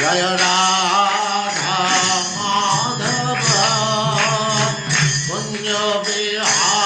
जय राधा माधव कुंज बिहारी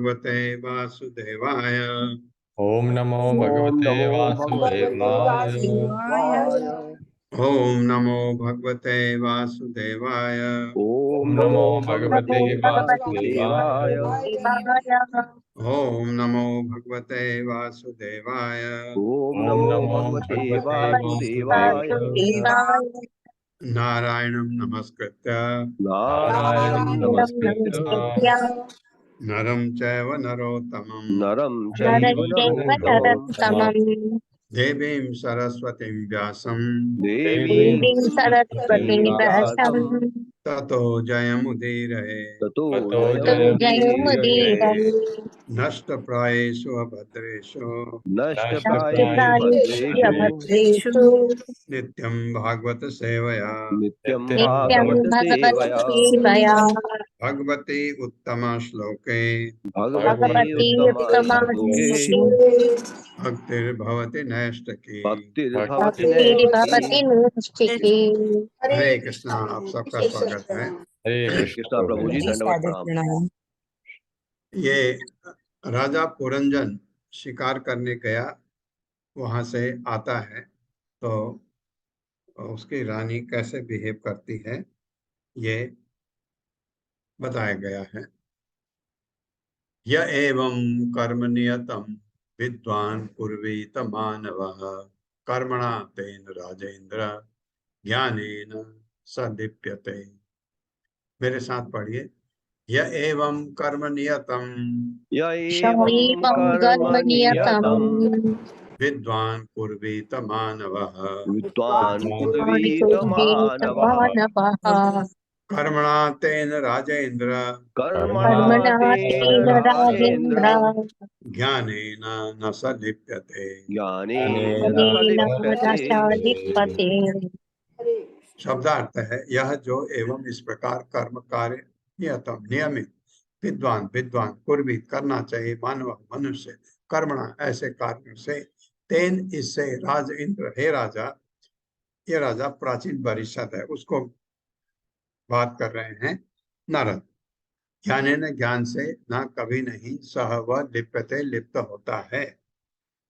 भगवते वासुदेवाय। ओम नमो भगवते वासुदेवाय। ओम नमो भगवते वासुदेवाय। ओम नमो भगवते वासुदेवाय। ओम नमो भगवते वासुदेवाय। ओम नमो भगवते वासुदेवाय। नारायणं नमस्कृत्य नारायणं नमस्कृत्य नरं चैव नरोत्तमं देवीं सरस्वतीं व्यासं देवीं सरस्वतीं व्यासं ततो जयमुदीरये ततो ततो जयमुदीरये नष्टप्रायेषु अभद्रेषु नष्टप्रायेषु भद्रेषु नित्यं भागवत सेवया नित्यं नित्यं भागवत भगवत सेवया सेवया भगवती उत्तम श्लोके भगवती भगवती उत्तमा उत्तमा श्लोके भक्तिर्भवति नैष्ठकी। भक्तिर्भवति भक्तिर्भवति नैष्ठिकी। नैष्ठिकी। हरे कृष्णा, आप सबका स्वागत है। हरे हरे कृष्णा प्रभु जी, दंडवत प्रणाम। ये राजा पुरंजन शिकार करने गया, वहां से आता है तो उसकी रानी कैसे बिहेव करती है ये बताया गया है। य एवं कर्म नियतम विद्वान कुर्वीत मानवः कर्मणा तेन राजेंद्र ज्ञानेन स दीप्यते। मेरे साथ पढ़िए। य एवं कर्म नियतम य एवं शैवं कर्म कर्म नियतम् नियतम् विद्वान कुर्वीत मानवः विद्वान् विद्वान् कुर्वीत कुर्वीत मानवः मानवः कर्मणा तेन राजेंद्र कर्मणा कर्मणा तेन तेन राजेन्द्र राजेन्द्र ज्ञानेन न स लिप्यते। ज्ञानेन स ज्ञानेन लिप्यते। मनसा लिप्यते। शब्दार्थ है यह जो एवं इस प्रकार कर्म कार्य नियतम नियमित विद्वान विद्वान कुर्वीत करना चाहिए मानव मनुष्य कर्मणा ऐसे कार्यों से तेन इससे राज इंद्र हे राजा, ये राजा प्राचीन परिषद है उसको बात कर रहे हैं नारद। ज्ञानेन ज्ञान से ना कभी नहीं सह वह लिप्यते लिप्त होता है।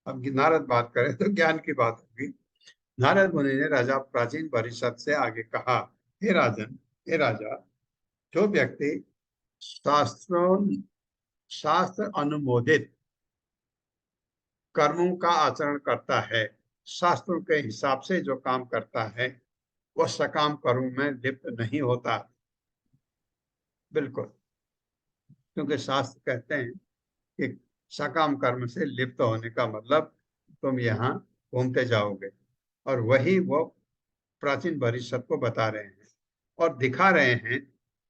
अब नारद बात करें तो ज्ञान की बात होगी। नारद मुनि ने राजा प्राचीन परिषद से आगे कहा, हे राजन, हे राजा, जो व्यक्ति शास्त्रों शास्त्र अनुमोदित कर्मों का आचरण करता है, शास्त्रों के हिसाब से जो काम करता है, वह सकाम कर्म में लिप्त नहीं होता। बिल्कुल, क्योंकि शास्त्र कहते हैं कि सकाम कर्म से लिप्त होने का मतलब तुम यहाँ घूमते जाओगे, और वही वो प्राचीन परिषद को बता रहे हैं और दिखा रहे हैं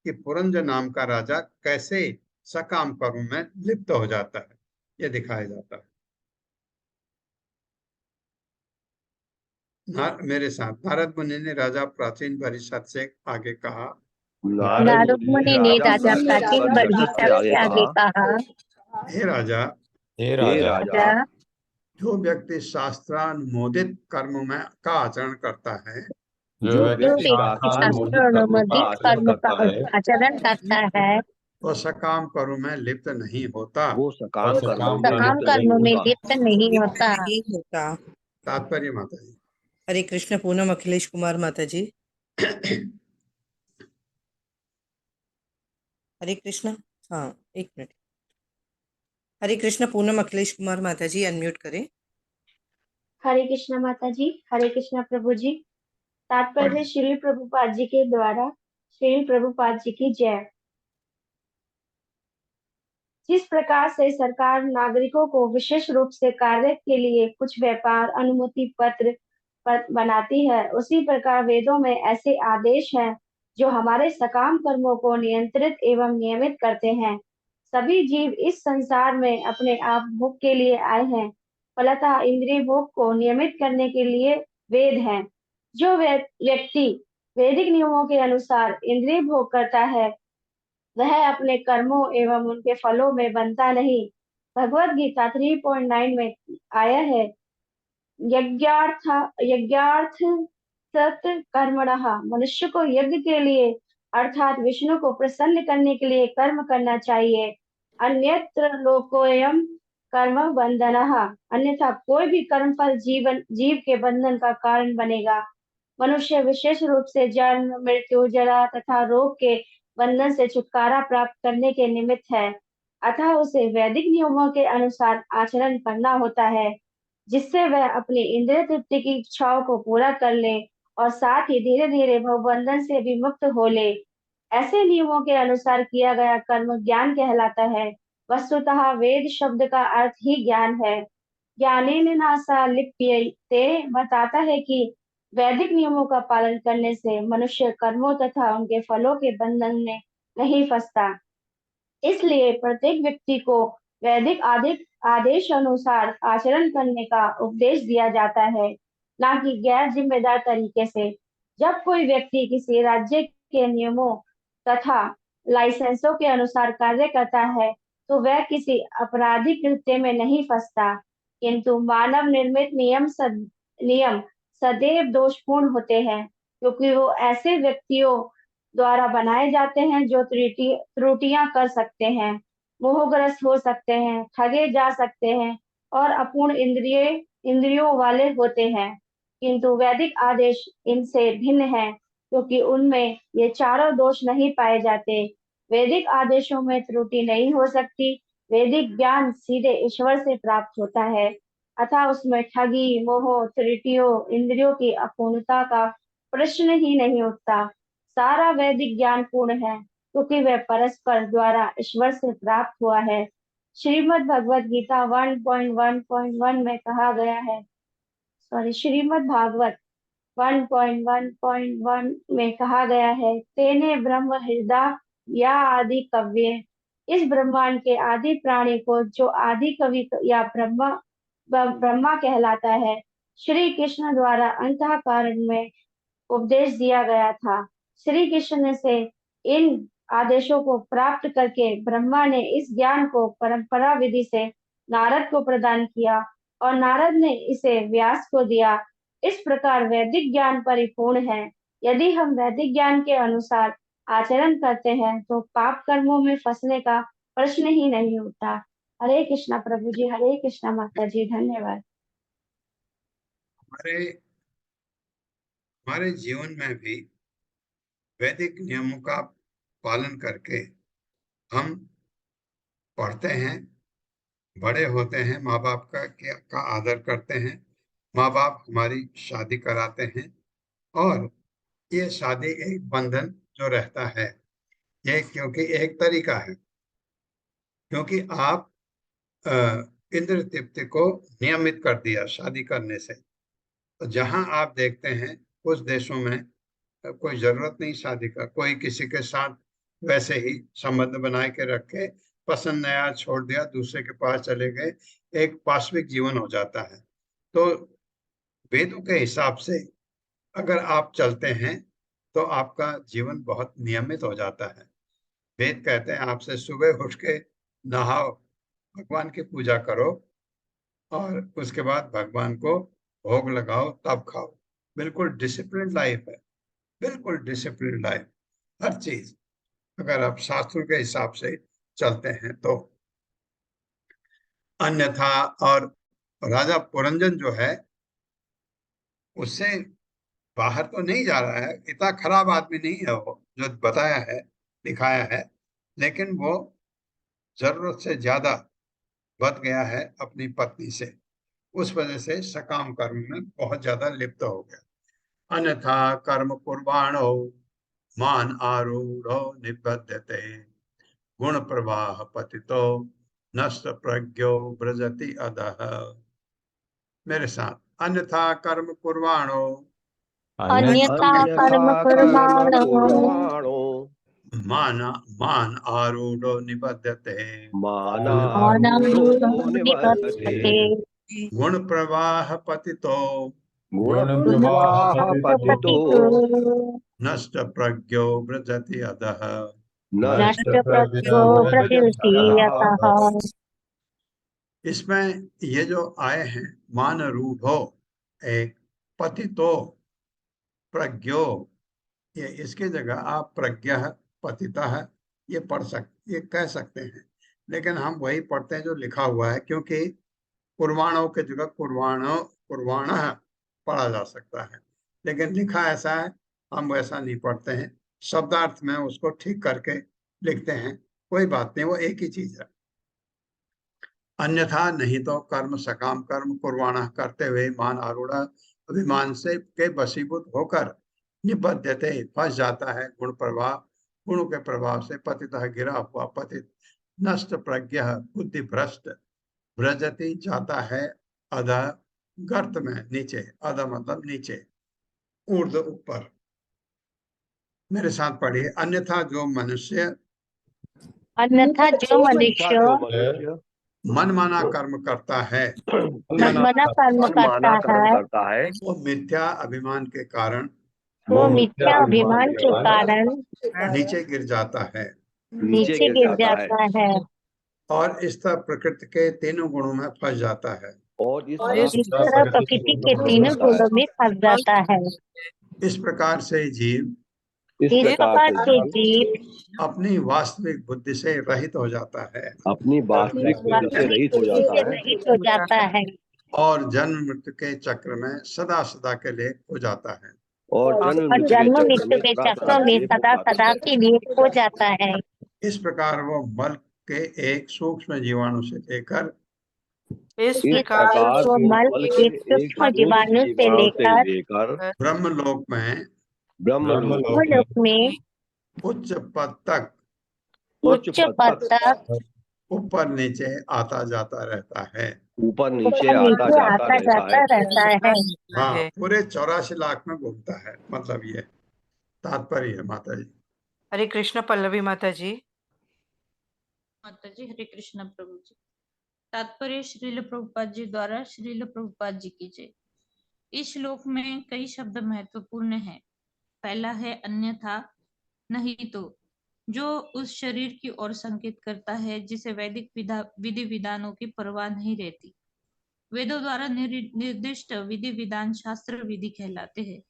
कि पुरंजन नाम का राजा कैसे सकाम कर्म में लिप्त हो जाता है, ये दिखाया जाता है। मेरे साथ नारद मुनि ने राजा प्राचीन परिषद से आगे कहा, नारद मुनि ने राजा प्राचीन परिषद से परिषद से आगे कहा, हे राजा, हे हे राजा, राजा, जो व्यक्ति शास्त्रानुमोदित कर्म में का आचरण करता है, जो जो जो व्यक्ति व्यक्ति शास्त्रानुमोदित कर्मों का शास्त्रानुमोदित आचरण कर्म का करता है आचरण करता है, वह सकाम कर्म में लिप्त नहीं होता। वो सकाम और कर्मों सकाम में सकाम लिप्त नहीं कर्म में होता। लिप्त नहीं होता। तात्पर्य माता जी। हरे कृष्ण। पूनम अखिलेश कुमार माता जी। हरे कृष्ण। हाँ, एक मिनट। हरे कृष्ण। पूनम अखिलेश कुमार माता जी, अनम्यूट करें। हरे कृष्ण माता जी। हरे कृष्ण प्रभु जी। तात्पर्य श्री प्रभुपाद जी के द्वारा। श्री प्रभुपाद जी की जय। जिस प्रकार से सरकार नागरिकों को विशेष रूप से कार्य के लिए कुछ व्यापार अनुमति पत्र बनाती है, उसी प्रकार वेदों में ऐसे आदेश हैं जो हमारे सकाम कर्मों को नियंत्रित एवं नियमित करते हैं। सभी जीव इस संसार में अपने आप भोग के लिए आए हैं, फलतः इंद्रिय भोग को नियमित करने के लिए वेद हैं। जो व्यक्ति वैदिक नियमों के अनुसार इंद्रिय भोग करता है, वह अपने कर्मों एवं उनके फलों में बनता नहीं। भगवत गीता 3.9 में आया है, यज्ञार्थ यज्ञार्थ सत कर्मणः। मनुष्य को यज्ञ के लिए अर्थात विष्णु को प्रसन्न करने के लिए कर्म करना चाहिए। अन्यत्र लोकोयम कर्म बंधनः। अन्यथा कोई भी कर्म फल जीव के बंधन का कारण बनेगा। मनुष्य विशेष रूप से जन्म मृत्यु जरा तथा रोग के बंधन से छुटकारा प्राप्त करने के निमित्त है, अतः उसे वैदिक नियमों के अनुसार आचरण करना होता है, जिससे वह अपनी इंद्रिय तृप्ति की इच्छाओं को पूरा कर ले और साथ ही धीरे धीरे भवबंधन से भी मुक्त हो ले। ऐसे नियमों के अनुसार किया गया कर्म ज्ञान कहलाता है। वस्तुतः वेद शब्द का अर्थ ही ज्ञान है। ज्ञानेन नासा लिप्यते बताता है कि वैदिक नियमों का पालन करने से मनुष्य कर्मों तथा उनके फलों के बंधन में नहीं फंसता। इसलिए प्रत्येक व्यक्ति को वैदिक आदेश अनुसार आचरण करने का उपदेश दिया जाता है, ना कि गैर जिम्मेदार तरीके से। जब कोई व्यक्ति किसी राज्य के नियमों तथा लाइसेंसों के अनुसार कार्य करता है, तो वह किसी आपराधिक कृत्य में नहीं फंसता, किंतु मानव निर्मित नियम सदैव दोषपूर्ण होते हैं, क्योंकि वो ऐसे व्यक्तियों द्वारा बनाए जाते हैं जो त्रुटियां कर सकते हैं, मोहग्रस्त हो सकते हैं, ठगे जा सकते हैं और अपूर्ण इंद्रियों वाले होते हैं। किंतु वैदिक आदेश इनसे भिन्न है, क्योंकि उनमें ये चारों दोष नहीं पाए जाते। वैदिक आदेशों में त्रुटि नहीं हो सकती। वैदिक ज्ञान सीधे ईश्वर से प्राप्त होता है, अतः उसमें ठगी, मोह, त्रुटियों, इंद्रियों की अपूर्णता का प्रश्न ही नहीं उठता। सारा वैदिक ज्ञान पूर्ण है, क्योंकि वह परस्पर द्वारा ईश्वर से प्राप्त हुआ है। श्रीमद् भगवद गीता 1.1.1 में कहा गया है, श्रीमद् भागवत 1.1.1 में कहा गया है, तेने ब्रह्म हृदय या आदि कव्य। इस ब्रह्मांड के आदि प्राणी को जो आदि कवि या ब्रह्मा कहलाता है, श्री कृष्ण द्वारा अंतःकरण में उपदेश दिया गया था। श्री कृष्ण से इन आदेशों को प्राप्त करके ब्रह्मा ने इस ज्ञान को परंपरा विधि से नारद को प्रदान किया और नारद ने इसे व्यास को दिया। इस प्रकार वैदिक ज्ञान परिपूर्ण है। यदि हम वैदिक ज्ञान के अनुसार आचरण करते हैं, तो पाप कर्मों में फंसने का प्रश्न ही नहीं उठता। हरे कृष्णा प्रभु जी, हरे कृष्णा माता जी, धन्यवाद। हमारे जीवन में भी वैदिक नियमों का पालन करके हम पढ़ते हैं, बड़े होते हैं, माँ बाप का आदर करते हैं, माँ बाप हमारी शादी कराते हैं, और ये शादी एक बंधन जो रहता है, ये क्योंकि एक तरीका है, क्योंकि आप इंद्र तृप्ति को नियमित कर दिया शादी करने से। तो जहां आप देखते हैं कुछ देशों में कोई जरूरत नहीं शादी का, कोई किसी के साथ वैसे ही संबंध बनाए के रखे, पसंद नया छोड़ दिया, दूसरे के पास चले गए, एक पाशविक जीवन हो जाता है। तो वेदों के हिसाब से अगर आप चलते हैं तो आपका जीवन बहुत नियमित हो जाता है। वेद कहते हैं आपसे सुबह उठ के नहाओ, भगवान की पूजा करो और उसके बाद भगवान को भोग लगाओ, तब खाओ। बिल्कुल डिसिप्लिन लाइफ है, बिल्कुल डिसिप्लिन लाइफ, हर चीज अगर आप शास्त्रों के हिसाब से चलते हैं तो। अन्यथा, और राजा पुरंजन जो है उससे बाहर तो नहीं जा रहा है, इतना खराब आदमी नहीं है वो जो बताया है, दिखाया है, लेकिन वो जरूरत से ज्यादा बच गया है अपनी पत्नी से, उस वजह से सकाम कर्म में बहुत ज्यादा लिप्त हो गया। अन्यथा कर्म कुर्बाणो मान आरूढ़ो निबध्यते गुण प्रवाह पतितो नष्ट प्रज्ञो ब्रजति अधः। मेरे साथ, अन्यथा कर्म कुर्बाणो अन्यथा अन्यथा कर्म कर्म कुर्वाणो कुर्वाणो मान मान आरूढ़ो निबध्यते मानारूढ़ो अनारूढ़ो निवर्तते निवर्तते गुण प्रवाह पतितो गुण प्रवाह प्रवाह पतितो पतितो प्रपतितो नष्ट प्रज्ञो ब्रजति अधः। नष्ट नष्ट प्रज्ञो प्रज्ञो प्रकृति ब्रजति यतः। इसमें ये जो आए हैं मान रूढ़ो, एक पतितो, प्रज्ञो, ये इसकी जगह आप प्रज्ञा पतितः ये ये कह सकते हैं, लेकिन हम वही पढ़ते हैं जो लिखा हुआ है, क्योंकि कुर्बाणों की जगह कुर्बाण पढ़ा जा सकता है, लेकिन लिखा ऐसा है, हम वैसा नहीं पढ़ते हैं, शब्दार्थ में उसको ठीक करके लिखते हैं, कोई बात नहीं, वो एक ही चीज है। अन्यथा नहीं तो कर्म सकाम कर्म कुर्बाणा करते हुए मान आरूढ़ अभिमान से के वशीभूत होकर निबद्धते फंस जाता है गुण प्रभाव, गुणों के प्रभाव से पतितः गिरा हुआ पतित, नष्ट प्रज्ञ बुद्धि भ्रष्ट, ब्रजति जाता है अध गर्त में, नीचे, अध मतलब नीचे, ऊर्ध्व ऊपर। मेरे साथ पढ़िए, अन्यथा जो मनुष्य अन्यथा जो मनुष्य जो मनुष्य मनमाना कर्म करता है मनमाना कर्म मनमाना करता कर्म है करता है, वो मिथ्या अभिमान के कारण वो मिथ्या अभिमान के कारण नीचे गिर जाता है नीचे गिर जाता है और इस तरह प्रकृति के तीनों गुणों में फंस जाता है। और इस और तरह इस तरह प्रकृति के तीनों गुणों में फंस जाता है। इस प्रकार से जीव इस इस प्रकार से जीव जीव अपनी वास्तविक बुद्धि से रहित हो जाता है अपनी वास्तविक बुद्धि से रहित हो जाता है रहित हो जाता है और जन्म मृत्यु के चक्र में सदा सदा के लिए हो जाता है। और और जन्म जन्म मृत्यु के चक्रों में सदा सदा के लिए खो जाता है। इस प्रकार वो मल के एक सूक्ष्म जीवाणु से लेकर इस इस प्रकार प्रकार वो मल मल एक के एक सूक्ष्म जीवाणु से लेकर ब्रह्मलोक में ब्रह्मलोक लोक में उच्च पद तक उच्च पद तक ऊपर नीचे आता जाता रहता है। ऊपर नीचे ऊपर आता नीचे जाता आता रहता जाता है। रहता है। हाँ, पूरे 84 लाख में घूमता है, मतलब ये तात्पर्य है माता जी। हरे कृष्ण पल्लवी माता जी। माता जी हरे कृष्ण प्रभु जी। तात्पर्य श्रील प्रभुपाद जी द्वारा श्रील प्रभुपाद जी की जय। इस श्लोक में कई शब्द महत्वपूर्ण हैं। पहला है अन्यथा, नहीं तो, जो उस शरीर की ओर संकेत करता है जिसे वैदिक विधि विधानों की परवाह नहीं रहती। वेदों द्वारा निर्दिष्ट विधि विधान शास्त्र विधि कहलाते हैं।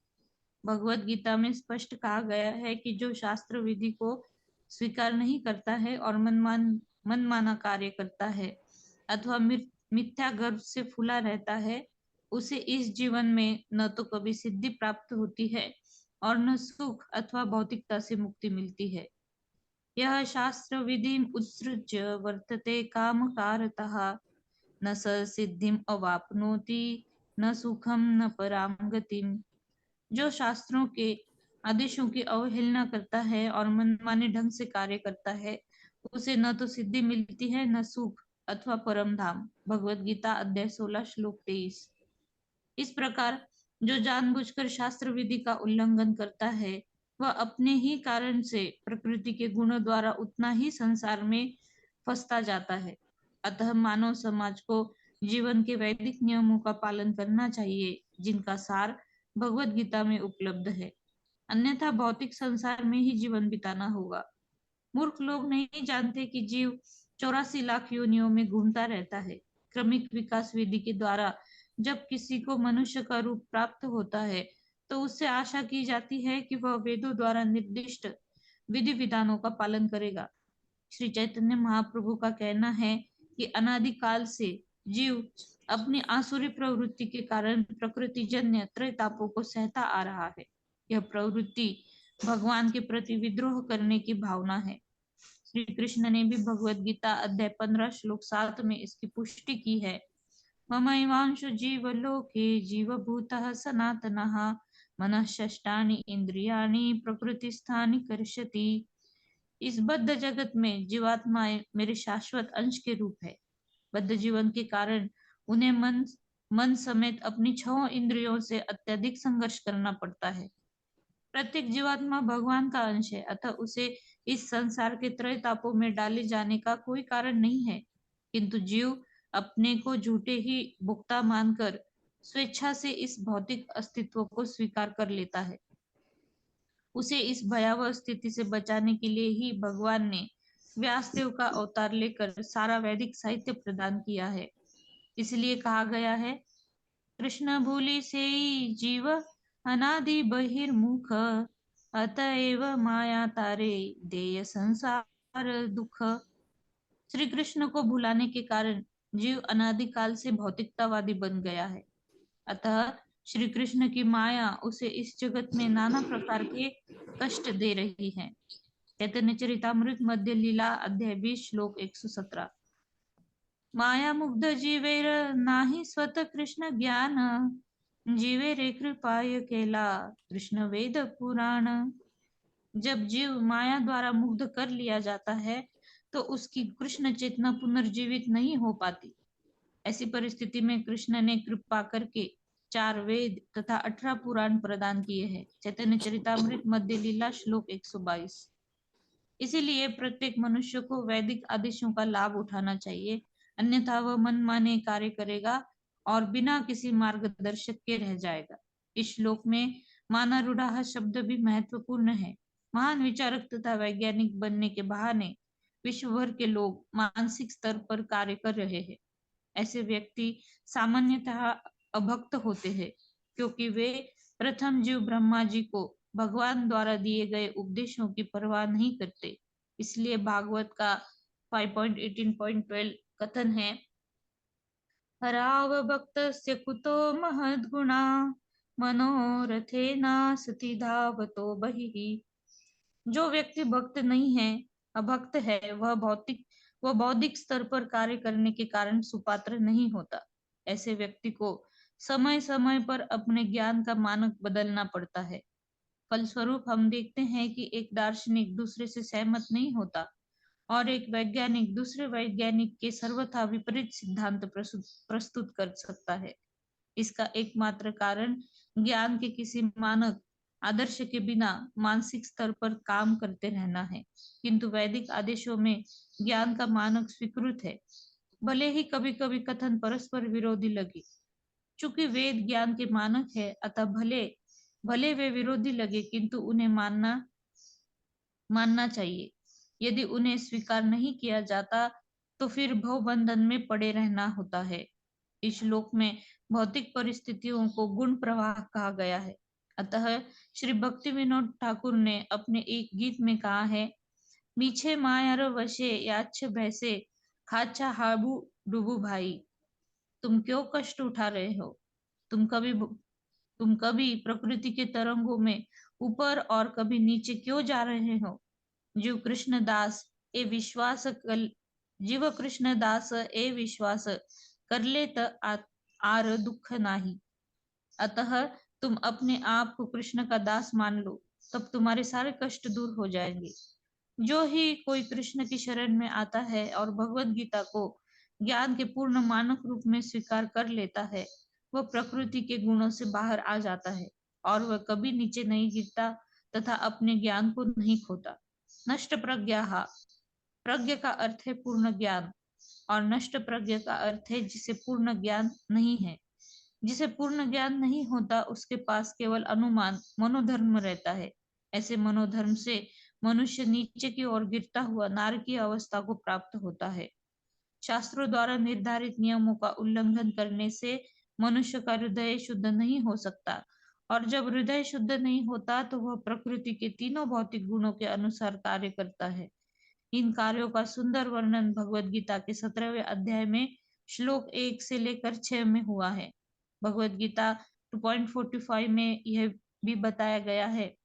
भगवत गीता में स्पष्ट कहा गया है कि जो शास्त्र विधि को स्वीकार नहीं करता है और मनमाना कार्य करता है अथवा मिथ्या गर्व से फूला रहता है, उसे इस जीवन में न तो कभी सिद्धि प्राप्त होती है और न सुख अथवा भौतिकता से मुक्ति मिलती है। यह शास्त्र विधि उत्सृज्य वर्तते कामकारतः, न स सिद्धिम अवाप्नोति न सुखम न पराम गतिम। जो शास्त्रों के आदेशों की अवहेलना करता है और मनमाने ढंग से कार्य करता है, उसे न तो सिद्धि मिलती है न सुख अथवा परम धाम। भगवत गीता अध्याय 16 श्लोक 23। इस प्रकार जो जानबूझकर शास्त्र विधि का उल्लंघन करता है, वह अपने ही कारण से प्रकृति के गुणों द्वारा उतना ही संसार में फंसता जाता है। अतः मानव समाज को जीवन के वैदिक नियमों का पालन करना चाहिए, जिनका सार भगवत गीता में उपलब्ध है। अन्यथा भौतिक संसार में ही जीवन बिताना होगा। मूर्ख लोग नहीं जानते कि जीव 84 लाख योनियों में घूमता रहता है। क्रमिक विकास विधि के द्वारा जब किसी को मनुष्य का रूप प्राप्त होता है, तो उससे आशा की जाती है कि वह वेदों द्वारा निर्दिष्ट विधि विधानों का पालन करेगा। श्री चैतन्य महाप्रभु का कहना है कि अनादिकाल से जीव अपनी आसुरी प्रवृत्ति के कारण प्रकृति जन्य त्रैतापों को सहता आ रहा है। यह प्रवृत्ति भगवान के प्रति विद्रोह करने की भावना है। श्री कृष्ण ने भी भगवत गीता अध्याय 15 श्लोक 7 में इसकी पुष्टि की है। ममैवांशु जीवलोके जीवभूतः सनातनः मनः षष्ठानि इंद्रियाणि प्रकृतिस्थानि कर्षति। इस बद्ध जगत में जीवात्माएं मेरे शाश्वत अंश के रूप है। बद्ध जीवन के कारण उन्हें मन समेत अपनी 6 इंद्रियों से अत्यधिक संघर्ष करना पड़ता है। प्रत्येक जीवात्मा भगवान का अंश है, अतः उसे इस संसार के त्रैतापों में डाले जाने का कोई कारण नहीं है। किंतु जीव अपने को झूठे ही भुक्ता मानकर स्वेच्छा से इस भौतिक अस्तित्व को स्वीकार कर लेता है। उसे इस भयावह स्थिति से बचाने के लिए ही भगवान ने व्यासदेव का अवतार लेकर सारा वैदिक साहित्य प्रदान किया है। इसलिए कहा गया है, कृष्ण भूलि से जीव अनादि बहिर्मुख, अतएव माया तारे देय संसार दुख। श्री कृष्ण को भुलाने के कारण जीव अनादिकाल से भौतिकतावादी बन गया है। अतः श्री कृष्ण की माया उसे इस जगत में नाना प्रकार के कष्ट दे रही है। चैतन्य चरितामृत मध्य लीला अध्याय 20 श्लोक 117। माया मुग्ध जीवेर नाही स्वत कृष्ण ज्ञान, जीवे रे कृपाय केला कृष्ण वेद पुराण। जब जीव माया द्वारा मुग्ध कर लिया जाता है, तो उसकी कृष्ण चेतना पुनर्जीवित नहीं हो पाती। ऐसी परिस्थिति में कृष्ण ने कृपा करके 4 वेद तथा 18 पुराण प्रदान किए हैं। चैतन्य चरितामृत मध्य लीला श्लोक 122। इसीलिए प्रत्येक मनुष्य को वैदिक आदेशों का लाभ उठाना चाहिए, अन्यथा वह मनमाने कार्य करेगा और बिना किसी मार्गदर्शक के रह जाएगा। इस श्लोक में मानारूढ़ शब्द भी महत्वपूर्ण है। महान विचारक तथा वैज्ञानिक बनने के बहाने विश्व भर के लोग मानसिक स्तर पर कार्य कर रहे हैं। ऐसे व्यक्ति सामान्यतः अभक्त होते हैं, क्योंकि वे प्रथम जीव ब्रह्मा जी को भगवान द्वारा दिए गए उपदेशों की परवाह नहीं करते। इसलिए भागवत का 5.18.12 कथन है, हराव भक्तस्य कुतो महद्गुणा मनोरथेना सति धावतो बहिः। जो व्यक्ति भक्त नहीं है, अभक्त है, वह बौद्धिक स्तर पर कार्य करने के कारण सुपात्र नहीं होता। ऐसे व्यक्ति को समय समय पर अपने ज्ञान का मानक बदलना पड़ता है। फलस्वरूप हम देखते हैं कि एक दार्शनिक दूसरे से सहमत नहीं होता और एक वैज्ञानिक दूसरे वैज्ञानिक के सर्वथा विपरीत सिद्धांत प्रस्तुत कर सकता है। इसका एकमात्र कारण ज्ञान के किसी मानक आदर्श के बिना मानसिक स्तर पर काम करते रहना है। किंतु वैदिक आदेशों में ज्ञान का मानक स्वीकृत है, भले ही कभी कभी कथन परस्पर विरोधी लगे। चूंकि वेद ज्ञान के मानक है, अतः भले वे विरोधी लगे, किंतु उन्हें मानना चाहिए। यदि उन्हें स्वीकार नहीं किया जाता तो फिर भवबंधन में पड़े रहना होता है। इस श्लोक में भौतिक परिस्थितियों को गुण प्रवाह कहा गया है। अतः श्री भक्ति विनोद ठाकुर ने अपने एक गीत में कहा है, मीछे मायर वशे याच्छ भैसे खाचा हाबू डुबू भाई। तुम क्यों कष्ट उठा रहे हो? तुम कभी प्रकृति के तरंगों में ऊपर और कभी नीचे क्यों जा रहे हो? जीव कृष्णदास ए विश्वास कर ले त आर दुख नाही। अतः तुम अपने आप को कृष्ण का दास मान लो, तब तुम्हारे सारे कष्ट दूर हो जाएंगे। जो ही कोई कृष्ण की शरण में आता है और भगवत गीता को ज्ञान के पूर्ण मानक रूप में स्वीकार कर लेता है, वह प्रकृति के गुणों से बाहर आ जाता है और वह कभी नीचे नहीं गिरता तथा अपने ज्ञान को नहीं खोता। नष्ट प्रज्ञा, प्रज्ञा का अर्थ है पूर्ण ज्ञान और नष्ट प्रज्ञा का अर्थ है जिसे पूर्ण ज्ञान नहीं है। जिसे पूर्ण ज्ञान नहीं होता उसके पास केवल अनुमान मनोधर्म रहता है। ऐसे मनोधर्म से मनुष्य नीचे की ओर गिरता हुआ नारकीय अवस्था को प्राप्त होता है। शास्त्रों द्वारा निर्धारित नियमों का उल्लंघन करने से मनुष्य का हृदय शुद्ध नहीं हो सकता, और जब हृदय शुद्ध नहीं होता तो वह प्रकृति के तीनों भौतिक गुणों के अनुसार कार्य करता है। इन कार्यों का सुंदर वर्णन भगवत गीता के 17वें अध्याय में श्लोक 1 से लेकर 6 में हुआ है। भगवत गीता 2.45 में यह भी बताया गया है,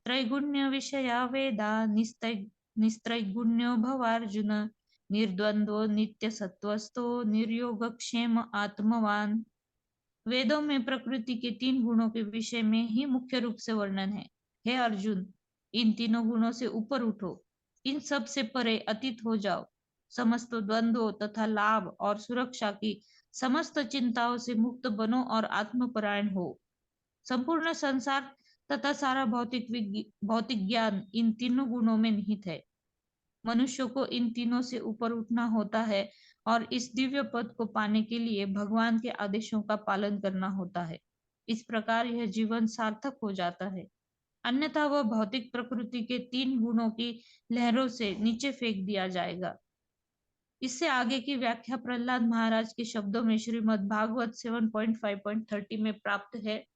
त्रैगुण्य विषया वेदा निस्त्रैगुण्यो भवार्जुन निर्द्वंद्वो नित्य सत्वस्थो निर्योगक्षेम आत्मवान। वेदों में प्रकृति के 3 गुणों के विषय में ही मुख्य रूप से वर्णन है। हे अर्जुन, इन तीनों गुणों से ऊपर उठो, इन सब से परे अतीत हो जाओ, समस्त द्वंद्वों तथा लाभ और सुरक्षा की समस्त चिंताओं से मुक्त बनो और आत्मपरायण हो। संपूर्ण संसार तथा सारा भौतिक ज्ञान इन तीनों गुणों में निहित है। मनुष्य को इन तीनों से ऊपर उठना होता है और इस दिव्य पद को पाने के लिए भगवान के आदेशों का पालन करना होता है। इस प्रकार यह जीवन सार्थक हो जाता है, अन्यथा वह भौतिक प्रकृति के 3 गुणों की लहरों से नीचे फेंक दिया जाएगा। इससे आगे की व्याख्या प्रहलाद महाराज के शब्दों में श्रीमद् भागवत 7.5.30 में प्राप्त है।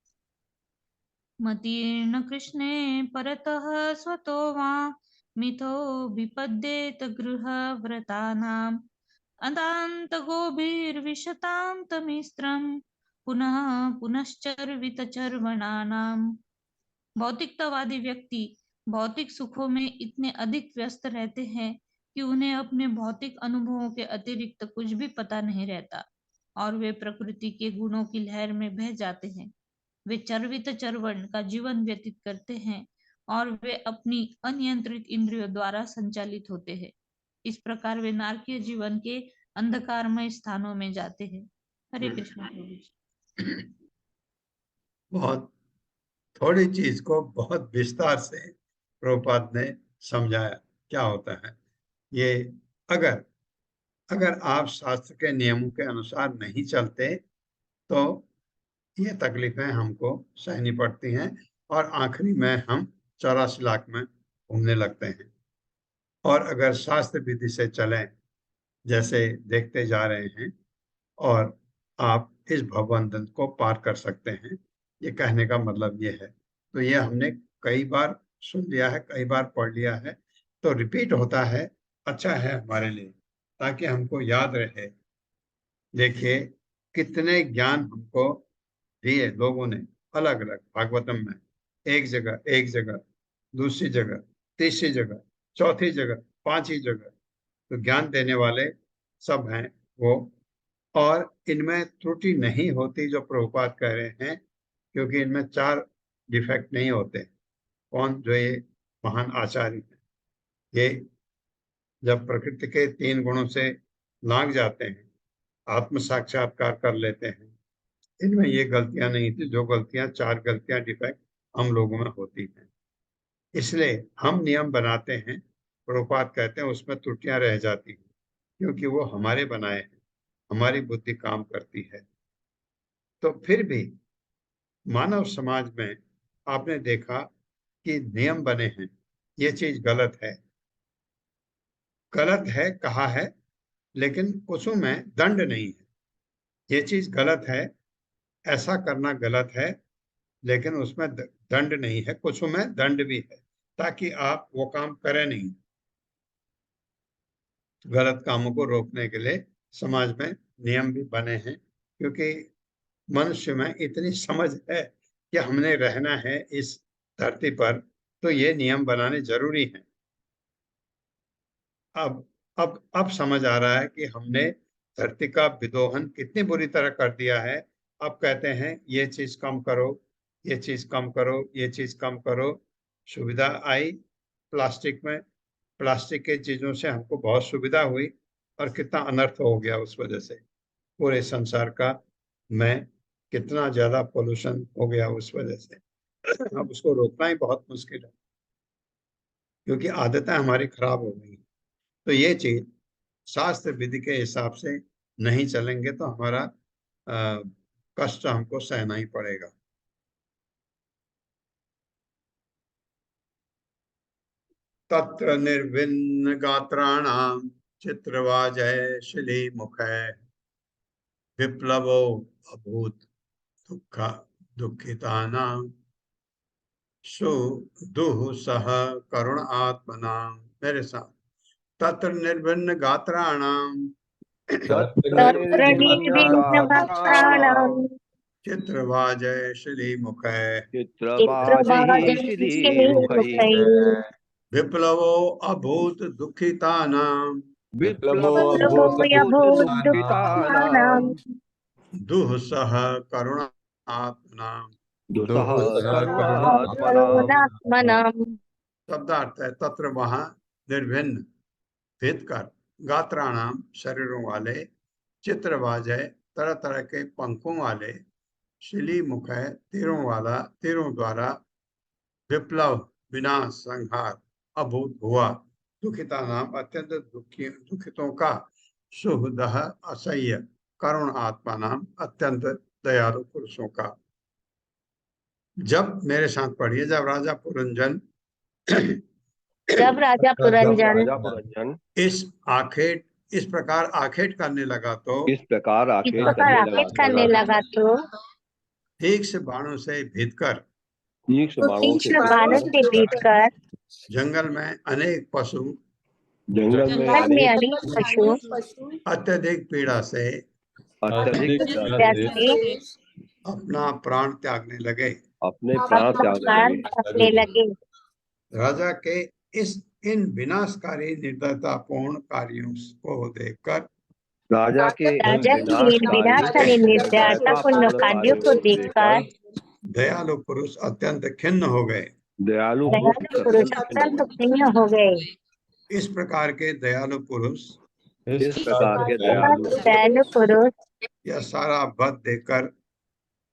मतीर्ण कृष्णे परतः स्वतो वा मिथो विपद्येत गृहव्रतानाम् अदान्त गोभिर्विशतां तमिस्त्रम् पुनः पुनश्चर्वितचर्वणानाम्। भौतिकतावादी व्यक्ति भौतिक सुखों में इतने अधिक व्यस्त रहते हैं कि उन्हें अपने भौतिक अनुभवों के अतिरिक्त कुछ भी पता नहीं रहता और वे प्रकृति के गुणों की लहर में बह जाते हैं। वे चर्वित चर्वण का जीवन व्यतीत करते हैं और वे अपनी अनियंत्रित इंद्रियों द्वारा संचालित होते हैं। इस प्रकार वे नारकीय जीवन के अंधकारमय स्थानों में जाते हैं। हरे कृष्ण प्रभु जी। बहुत थोड़ी चीज को बहुत विस्तार से प्रभुपाद ने समझाया क्या होता है ये। अगर अगर आप शास्त्र के नियमों के अनुसार नहीं चलते तो ये तकलीफें हमको सहनी पड़ती हैं और आखिरी में हम 84 लाख में घूमने लगते हैं। और अगर शास्त्र विधि से चलें जैसे देखते जा रहे हैं और आप इस भवबंधन को पार कर सकते हैं, ये कहने का मतलब ये है। तो ये हमने कई बार सुन लिया है, कई बार पढ़ लिया है, तो रिपीट होता है, अच्छा है हमारे लिए ताकि हमको याद रहे। देखिए कितने ज्ञान हमको दिए लोगों ने अलग अलग भागवतम में, एक जगह दूसरी जगह, तीसरी जगह, चौथी जगह, पांचवी जगह, तो ज्ञान देने वाले सब हैं वो। और इनमें त्रुटि नहीं होती जो प्रभुपाद कह रहे हैं, क्योंकि इनमें 4 डिफेक्ट नहीं होते। कौन? जो ये महान आचार्य हैं, ये जब प्रकृति के 3 गुणों से लांग जाते हैं, आत्म साक्षात्कार कर लेते हैं, इनमें ये गलतियां नहीं थी जो गलतियां 4 गलतियां डिफेक्ट हम लोगों में होती हैं। इसलिए हम नियम बनाते हैं, प्रभुपाद कहते हैं उसमें त्रुटियां रह जाती हैं, क्योंकि वो हमारे बनाए हैं, हमारी बुद्धि काम करती है। तो फिर भी मानव समाज में आपने देखा कि नियम बने हैं, ये चीज गलत है, गलत है कहा है, लेकिन उसमें दंड नहीं है। ये चीज गलत है, ऐसा करना गलत है, लेकिन उसमें दंड नहीं है, कुछ में दंड भी है ताकि आप वो काम करें नहीं। गलत कामों को रोकने के लिए समाज में नियम भी बने हैं, क्योंकि मनुष्य में इतनी समझ है कि हमने रहना है इस धरती पर, तो ये नियम बनाने जरूरी हैं। अब समझ आ रहा है कि हमने धरती का विदोहन कितनी बुरी तरह कर दिया है। अब कहते हैं ये चीज कम करो, ये चीज कम करो, ये चीज कम करो। सुविधा आई प्लास्टिक में, प्लास्टिक के चीजों से हमको बहुत सुविधा हुई और कितना अनर्थ हो गया उस वजह से। पूरे संसार का में कितना ज्यादा पोल्यूशन हो गया उस वजह से। अब उसको रोकना ही बहुत मुश्किल है, क्योंकि आदतें हमारी खराब हो गई। तो ये चीज शास्त्र विधि के हिसाब से नहीं चलेंगे तो हमारा कष्ट हमको सहना ही पड़ेगा। तत्र निर्विन्न गात्राणाम चित्रवाजय शिली मुखै विप्लवो अभूत दुखितानां दुःसह करुण आत्मनां। मेरे साथ, तत्र निर्विन्न गात्राणाम तत्र निर्विघ्नगात्राणां चित्रवाजय शिली मुखै चित्रवाजिः श्रीमुखैः विप्लवो अभूत दुखितानां विप्लवो विप्लवोऽभूत् दुःखितानां दुःसह करुण आत्मनां। दुःसह करुणात्मनां। करुणात्मनाम्। शब्दार्थ है तत्र वहां निर्भिन्न भेद कर, गात्राणाम शरीरों वाले, चित्रवाजय तरह तरह के पंखों वाले, शिली मुख है तीरों वाला, तीरों द्वारा, विप्लव विनाश संहार, अभूत हुआ, दुखिता नाम अत्यंत दुखितों का, सुहृदः असह्य, करुण आत्मा नाम अत्यंत दयालु पुरुषों का। जब मेरे साथ पढ़िए, जब राजा पुरंजन पुरंजन इस प्रकार आखेट करने लगा तो इस प्रकार आखेट करने लगा तो ठीक से बाणों से भीतकर, तीक्ष्ण बाणों से भीतकर जंगल में अनेक पशु, जंगल में अनेक पशु अत्यधिक पीड़ा से अपना प्राण त्यागने लगे। अपने प्राण त्यागने लगे। राजा के इन विनाशकारी निर्दयतापूर्ण कार्यों को देखकर, राजा के विनाशकारी निर्दयतापूर्ण कार्यों को देखकर दयालु पुरुष अत्यंत खिन्न हो गए। दयालु पुरुष अत्यंत खिन्न हो गए। इस प्रकार के दयालु पुरुष दयालु पुरुष यह सारा वध देखकर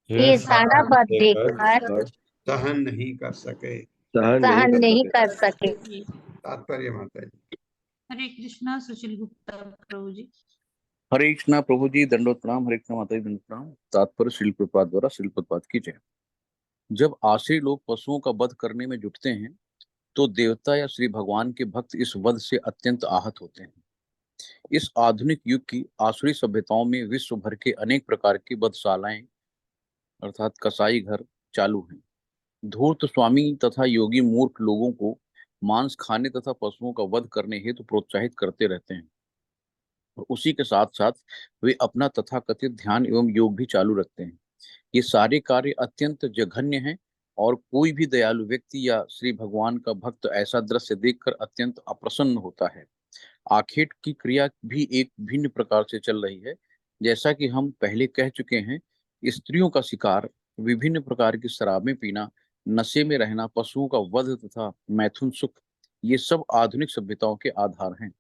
ये सारा पद देखकर सहन नहीं कर सके। सहन नहीं कर सके। जी। तात्पर्य माता जी। हरे कृष्णा सुशील गुप्ता प्रभु जी। हरे कृष्णा प्रभु जी, दंडोत प्रणाम। हरे कृष्णा माता जी, दंडोत प्रणाम। तात्पर्य श्रील प्रभुपाद द्वारा श्रील प्रभुपाद की जय। जब आश्रयी लोग पशुओं का वध करने में जुटते हैं तो देवता या श्री भगवान के भक्त इस वध से अत्यंत आहत होते हैं। इस आधुनिक युग की आसुरी सभ्यताओं में विश्व भर के अनेक प्रकार की वधशालाएं अर्थात कसाई घर चालू हैं। धूर्त स्वामी तथा योगी मूर्ख लोगों को मांस खाने तथा पशुओं का वध करने हेतु प्रोत्साहित करते रहते हैं और उसी के साथ साथ वे अपना तथाकथित ध्यान एवं योग भी चालू रखते हैं। ये सारे कार्य अत्यंत जघन्य हैं और कोई भी दयालु व्यक्ति या श्री भगवान का भक्त ऐसा दृश्य देखकर अत्यंत अप्रसन्न होता है। आखेट की क्रिया भी एक भिन्न प्रकार से चल रही है। जैसा कि हम पहले कह चुके हैं, स्त्रियों का शिकार, विभिन्न प्रकार की शराबें पीना, नशे में रहना, पशुओं का वध तथा मैथुन सुख, ये सब आधुनिक सभ्यताओं के आधार हैं।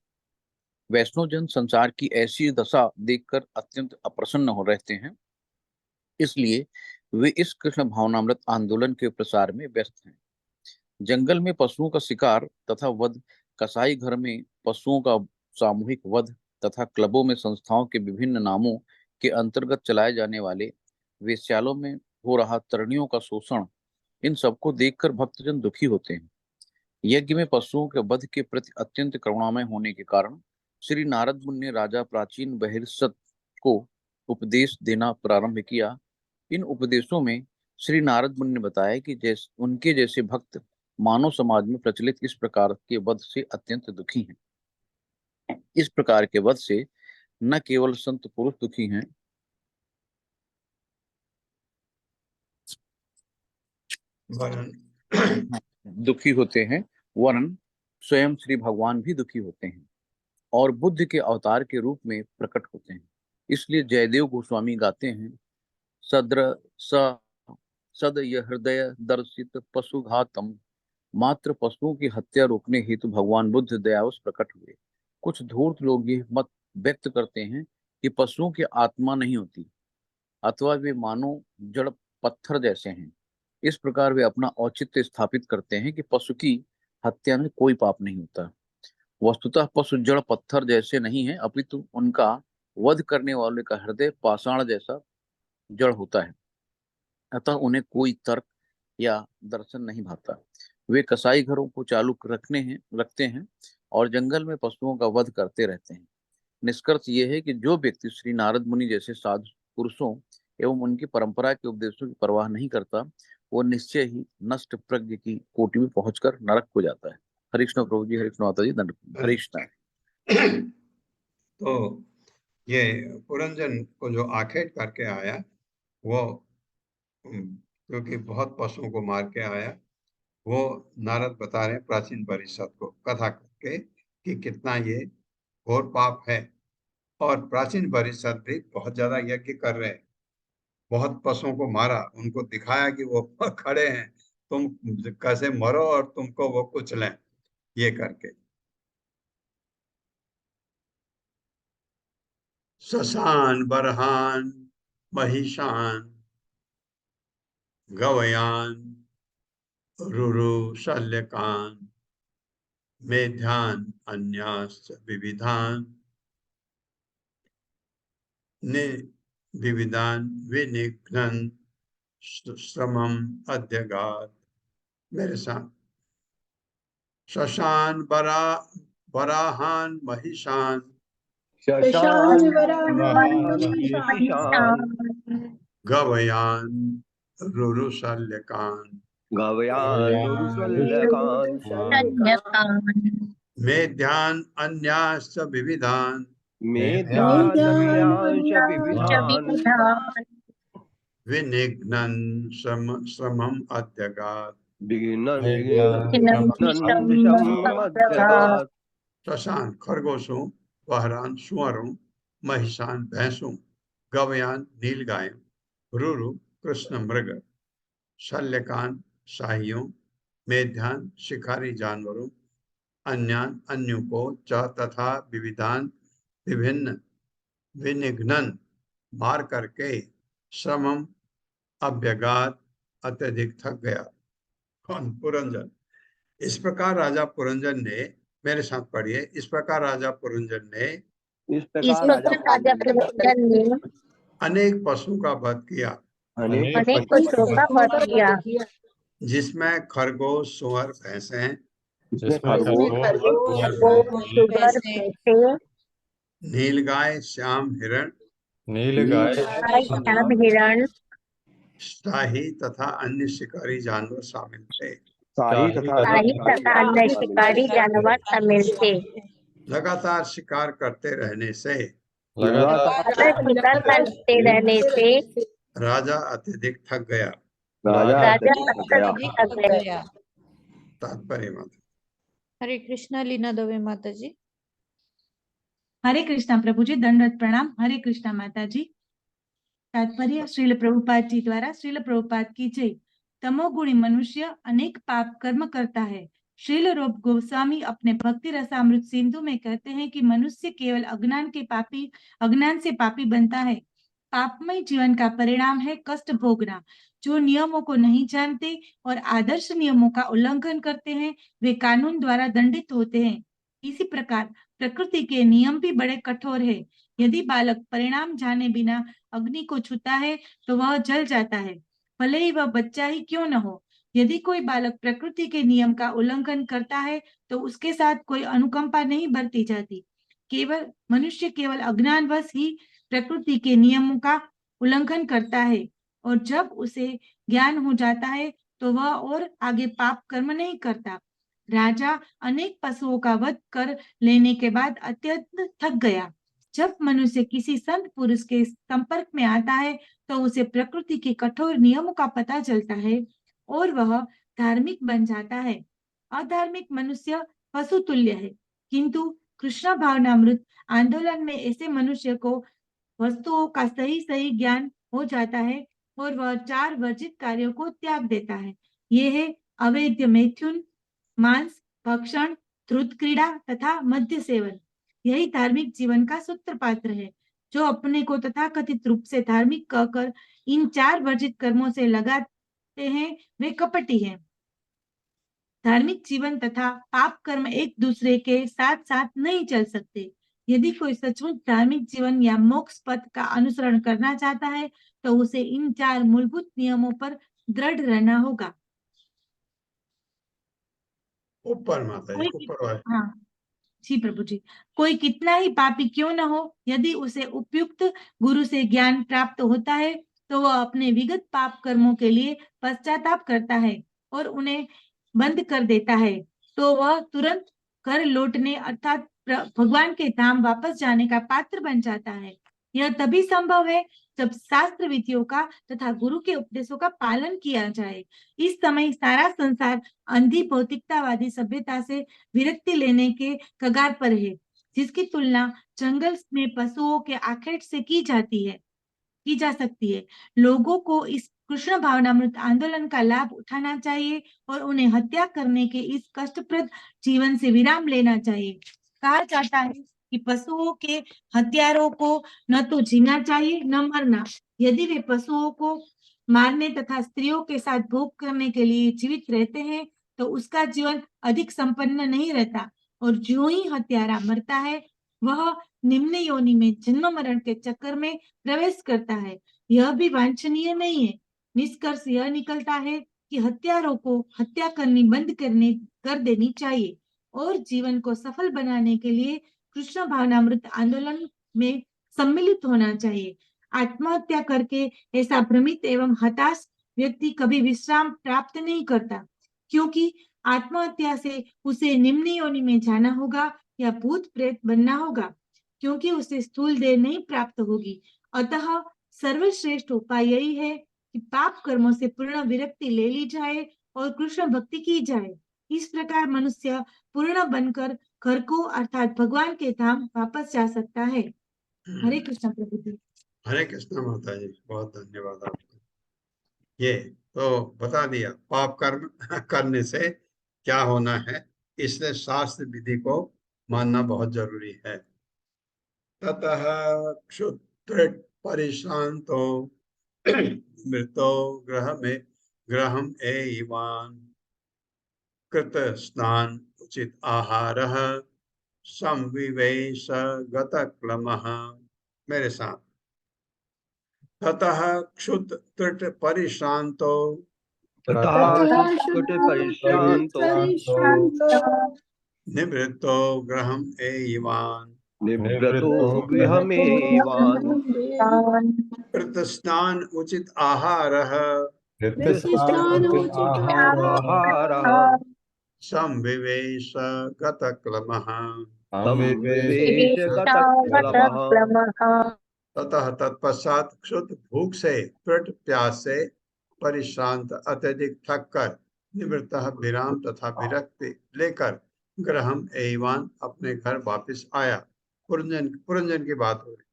वैष्णव जन संसार की ऐसी दशा देखकर अत्यंत अप्रसन्न हो रहते हैं, इसलिए वे इस कृष्ण भावनामृत आंदोलन के प्रसार में व्यस्त हैं। जंगल में पशुओं का शिकार तथा वध, कसाई घर में पशुओं का सामूहिक वध तथा क्लबों में संस्थाओं के विभिन्न नामों के अंतर्गत चलाए जाने वाले वेश्यालों में हो रहा तरणियों का शोषण, इन सबको देखकर भक्तजन दुखी होते हैं। यज्ञ में पशुओं के वध के प्रति अत्यंत करुणामय होने के कारण श्री नारद मुनि ने राजा प्राचीन बहिर्सत को उपदेश देना प्रारंभ किया। इन उपदेशों में श्री नारद मुनि ने बताया कि उनके जैसे भक्त मानव समाज में प्रचलित इस प्रकार के वध से अत्यंत दुखी हैं। इस प्रकार के वध से न केवल संत पुरुष दुखी हैं, दुखी होते हैं, वरन स्वयं श्री भगवान भी दुखी होते हैं और बुद्ध के अवतार के रूप में प्रकट होते हैं। इसलिए जयदेव गोस्वामी गाते हैं, सदय हृदय दर्शित पशुघातम, मात्र पशुओं की हत्या रोकने हेतु भगवान बुद्ध दयावश प्रकट हुए। कुछ धूर्त लोग ये मत व्यक्त करते हैं कि पशुओं की आत्मा नहीं होती अथवा वे मानो जड़ पत्थर जैसे हैं। इस प्रकार वे अपना औचित्य स्थापित करते हैं कि पशु की हत्या में कोई पाप नहीं होता। वस्तुतः पशु जड़ पत्थर जैसे नहीं है, अपितु उनका वध करने वाले का हृदय पाषाण जैसा जड़ होता है, अतः उन्हें कोई तर्क या दर्शन नहीं भाता। वे कसाई घरों को चालू रखते हैं और जंगल में पशुओं का वध करते रहते हैं। निष्कर्ष ये है कि जो व्यक्ति श्री नारद मुनि जैसे साधु पुरुषों एवं उनकी परंपरा के उपदेशों की परवाह नहीं करता, वो निश्चय ही नष्ट प्रज्ञ की कोटि में पहुंचकर नरक को जाता है। हरे कृष्ण प्रभु जी, हरे कृष्ण माता जी, दंड हरे कृष्ण। तो ये पुरंजन को जो आखेट करके आया, वो क्योंकि बहुत पशुओं को मार के आया, वो नारद बता रहे प्राचीन परिषद को कथा करके कि कितना ये घोर पाप है। और प्राचीन परिषद भी बहुत ज्यादा यज्ञ कर रहे हैं, बहुत पशुओं को मारा, उनको दिखाया कि वो खड़े हैं, तुम कैसे मरो और तुमको वो कुचलें, ये करके। शशान बरहान महिषान गवयान रुरु शल्यकान मेध्यान अन्याश्च विविधान विविधान विनिघ्नन् श्रमम अध्यगात्। मेरे साथ शशान बराहान महिषान गवयान रुरुशल्यकान मेध्यान अन्याश्च विविधान विनिघ्नन् श्रमम अध्यगात्। शशान खरगोशों, बहरान सुअरों, महिषान भैंसों, गवयान नीलगायों, रुरु कृष्ण मृग, शल्यकान शाहियों, मेध्यान शिकारी जानवरों, अन्यान अन्यों को च तथा विविधान विभिन्न विनिघ्नन मार करके श्रमम अभ्यगात अत्यधिक थक गया। कौन? पुरंजन। इस प्रकार राजा पुरंजन ने, मेरे साथ पढ़िए, इस प्रकार राजा पुरंजन ने इस इस प्रकार प्रकार राजा पुरंदर ने अनेक पशु का वध किया, अनेक अनेक पशु पशुओं का वध किया, जिसमें खरगोश, सुअर, भैंसें, जिसमें जिसमें खरगोश, खरगोश, खरगोश, सुअर, भैंसे, नीलगाय, श्याम हिरण, नीलगाय, गाय, श्याम हिरण, शाही तथा अन्य शिकारी जानवर शामिल थे। शाही तथा शाही तथा अन्य शिकारी जानवर शामिल थे। लगातार शिकार करते रहने से लगातार सतत शिकार करते रहने से राजा अत्यधिक थक गया। राजा राजा अत्यधिक थक गया। अत्यधिक थक गया। तात्पर्य मत। हरे कृष्णा लीना दवे माता जी। हरे कृष्णा प्रभु जी, दंडवत प्रणाम। हरे कृष्णा माता जी। तात्पर्य श्रील प्रभुपाद जी द्वारा। श्रील प्रभुपाद की जय। तमोगुणी मनुष्य अनेक पाप कर्म करता है। श्रील रूप गोस्वामी अपने भक्ति रसामृत सिंधु में कहते हैं कि मनुष्य केवल अज्ञान से पापी बनता है। पापमय जीवन का परिणाम है कष्ट भोगना। जो नियमों को नहीं जानते और आदर्श नियमों का उल्लंघन करते हैं, वे कानून द्वारा दंडित होते हैं। इसी प्रकार प्रकृति के नियम भी बड़े कठोर है। यदि बालक परिणाम जाने बिना अग्नि को छूता है तो वह जल जाता है, भले ही वह बच्चा ही क्यों न हो। यदि कोई बालक प्रकृति के नियम का उल्लंघन करता है तो उसके साथ कोई अनुकंपा नहीं बरती जाती। मनुष्य केवल अज्ञानवश ही प्रकृति के नियमों का उल्लंघन करता है, और जब उसे ज्ञान हो जाता है तो वह और आगे पाप कर्म नहीं करता। राजा अनेक पशुओं का वध कर लेने के बाद अत्यंत थक गया। जब मनुष्य किसी संत पुरुष के संपर्क में आता है तो उसे प्रकृति के कठोर नियमों का पता चलता है और वह धार्मिक बन जाता है। अधार्मिक मनुष्य पशु तुल्य है, किंतु कृष्ण भावनामृत आंदोलन में ऐसे मनुष्य को वस्तुओं का सही ज्ञान हो जाता है और वह 4 वर्जित कार्यों को त्याग देता है। ये है अवैध मैथुन, मांस भक्षण, धृत क्रीड़ा तथा मद्य सेवन। यही धार्मिक जीवन का सूत्रपात्र है। जो अपने को तथाकथित रूप से धार्मिक कहकर इन 4 वर्जित कर्मों से लगाते हैं, वे कपटी हैं। धार्मिक जीवन तथा पाप कर्म एक दूसरे के साथ साथ नहीं चल सकते। यदि कोई सचमुच धार्मिक जीवन या मोक्ष पथ का अनुसरण करना चाहता है तो उसे इन 4 मूलभूत नियमों पर दृढ़ रहना होगा। ऊपर माता जी, ऊपर वाले। हाँ जी प्रभु जी। कोई कितना ही पापी क्यों न हो, यदि उसे उपयुक्त गुरु से ज्ञान प्राप्त होता है तो वह अपने विगत पाप कर्मों के लिए पश्चाताप करता है और उन्हें बंद कर देता है, तो वह तुरंत घर लौटने अर्थात भगवान के धाम वापस जाने का पात्र बन जाता है। यह तभी संभव है जब शास्त्र विधियों का तथा गुरु के उपदेशों का पालन किया जाए। इस समय सारा संसार अंधी भौतिकतावादी सभ्यता से विरक्ति लेने के कगार पर है, जिसकी तुलना जंगल में पशुओं के आखेट से की जा सकती है। लोगों को इस कृष्ण भावनामृत आंदोलन का लाभ उठाना चाहिए और उन्हें हत्या करने के इस कष्टप्रद जीवन से विराम लेना चाहिए। कहा जाता है कि पशुओं के हत्यारों को न तो जीना चाहिए न मरना। यदि वे पशुओं को मारने तथा स्त्रियों के साथ भोग करने के लिए जीवित रहते हैं तो उसका जीवन अधिक संपन्न नहीं रहता, और जो ही हत्यारा मरता है वह निम्न योनि में जन्म मरण के चक्कर में प्रवेश करता है। यह भी वांछनीय नहीं है। निष्कर्ष यह निकलता है कि हत्यारों को हत्या करनी बंद कर देनी चाहिए और जीवन को सफल बनाने के लिए कृष्ण भावनामृत आंदोलन में सम्मिलित होना चाहिए। आत्महत्या करके ऐसा भ्रमित एवं हताश व्यक्ति कभी विश्राम प्राप्त नहीं करता, क्योंकि आत्महत्या से उसे निम्न योनि में जाना होगा या भूत प्रेत बनना होगा, क्योंकि उसे स्थूल देह नहीं प्राप्त होगी। अतः सर्वश्रेष्ठ उपाय यही है कि पाप कर्मों से पूर्ण विरक्ति ले ली जाए और कृष्ण भक्ति की जाए। इस प्रकार मनुष्य पूर्ण बनकर घर को अर्थात भगवान के धाम वापस जा सकता है। हरे कृष्ण प्रभु जी। हरे कृष्ण माता जी, बहुत धन्यवाद आपका। ये तो बता दिया पाप कर्म करने से क्या होना है, इसलिए शास्त्र विधि को मानना बहुत जरूरी है। ततः क्षुत्र परिश्रांतो मृतो ग्रहम एवान कृत स्नान उचित आहारः संविवेश गतक्लमः। मेरे साथ। ततः क्षुत त्रुट परिश्रांतो निवृत्तो गृहम् एवान् निवृतो गृहमेवान् कृतस्नान उचित आहारः आहारः संविवेश गतक्लमः। संविवेश गतक्लमः। ततः तत्पश्चात क्षुत भूख से त्रुट प्यास से परिश्रांत अत्यधिक थक कर निवृत्त विराम तथा विरक्ति लेकर ग्रहम एवान अपने घर वापस आया। पुरंजन की बात हो रही।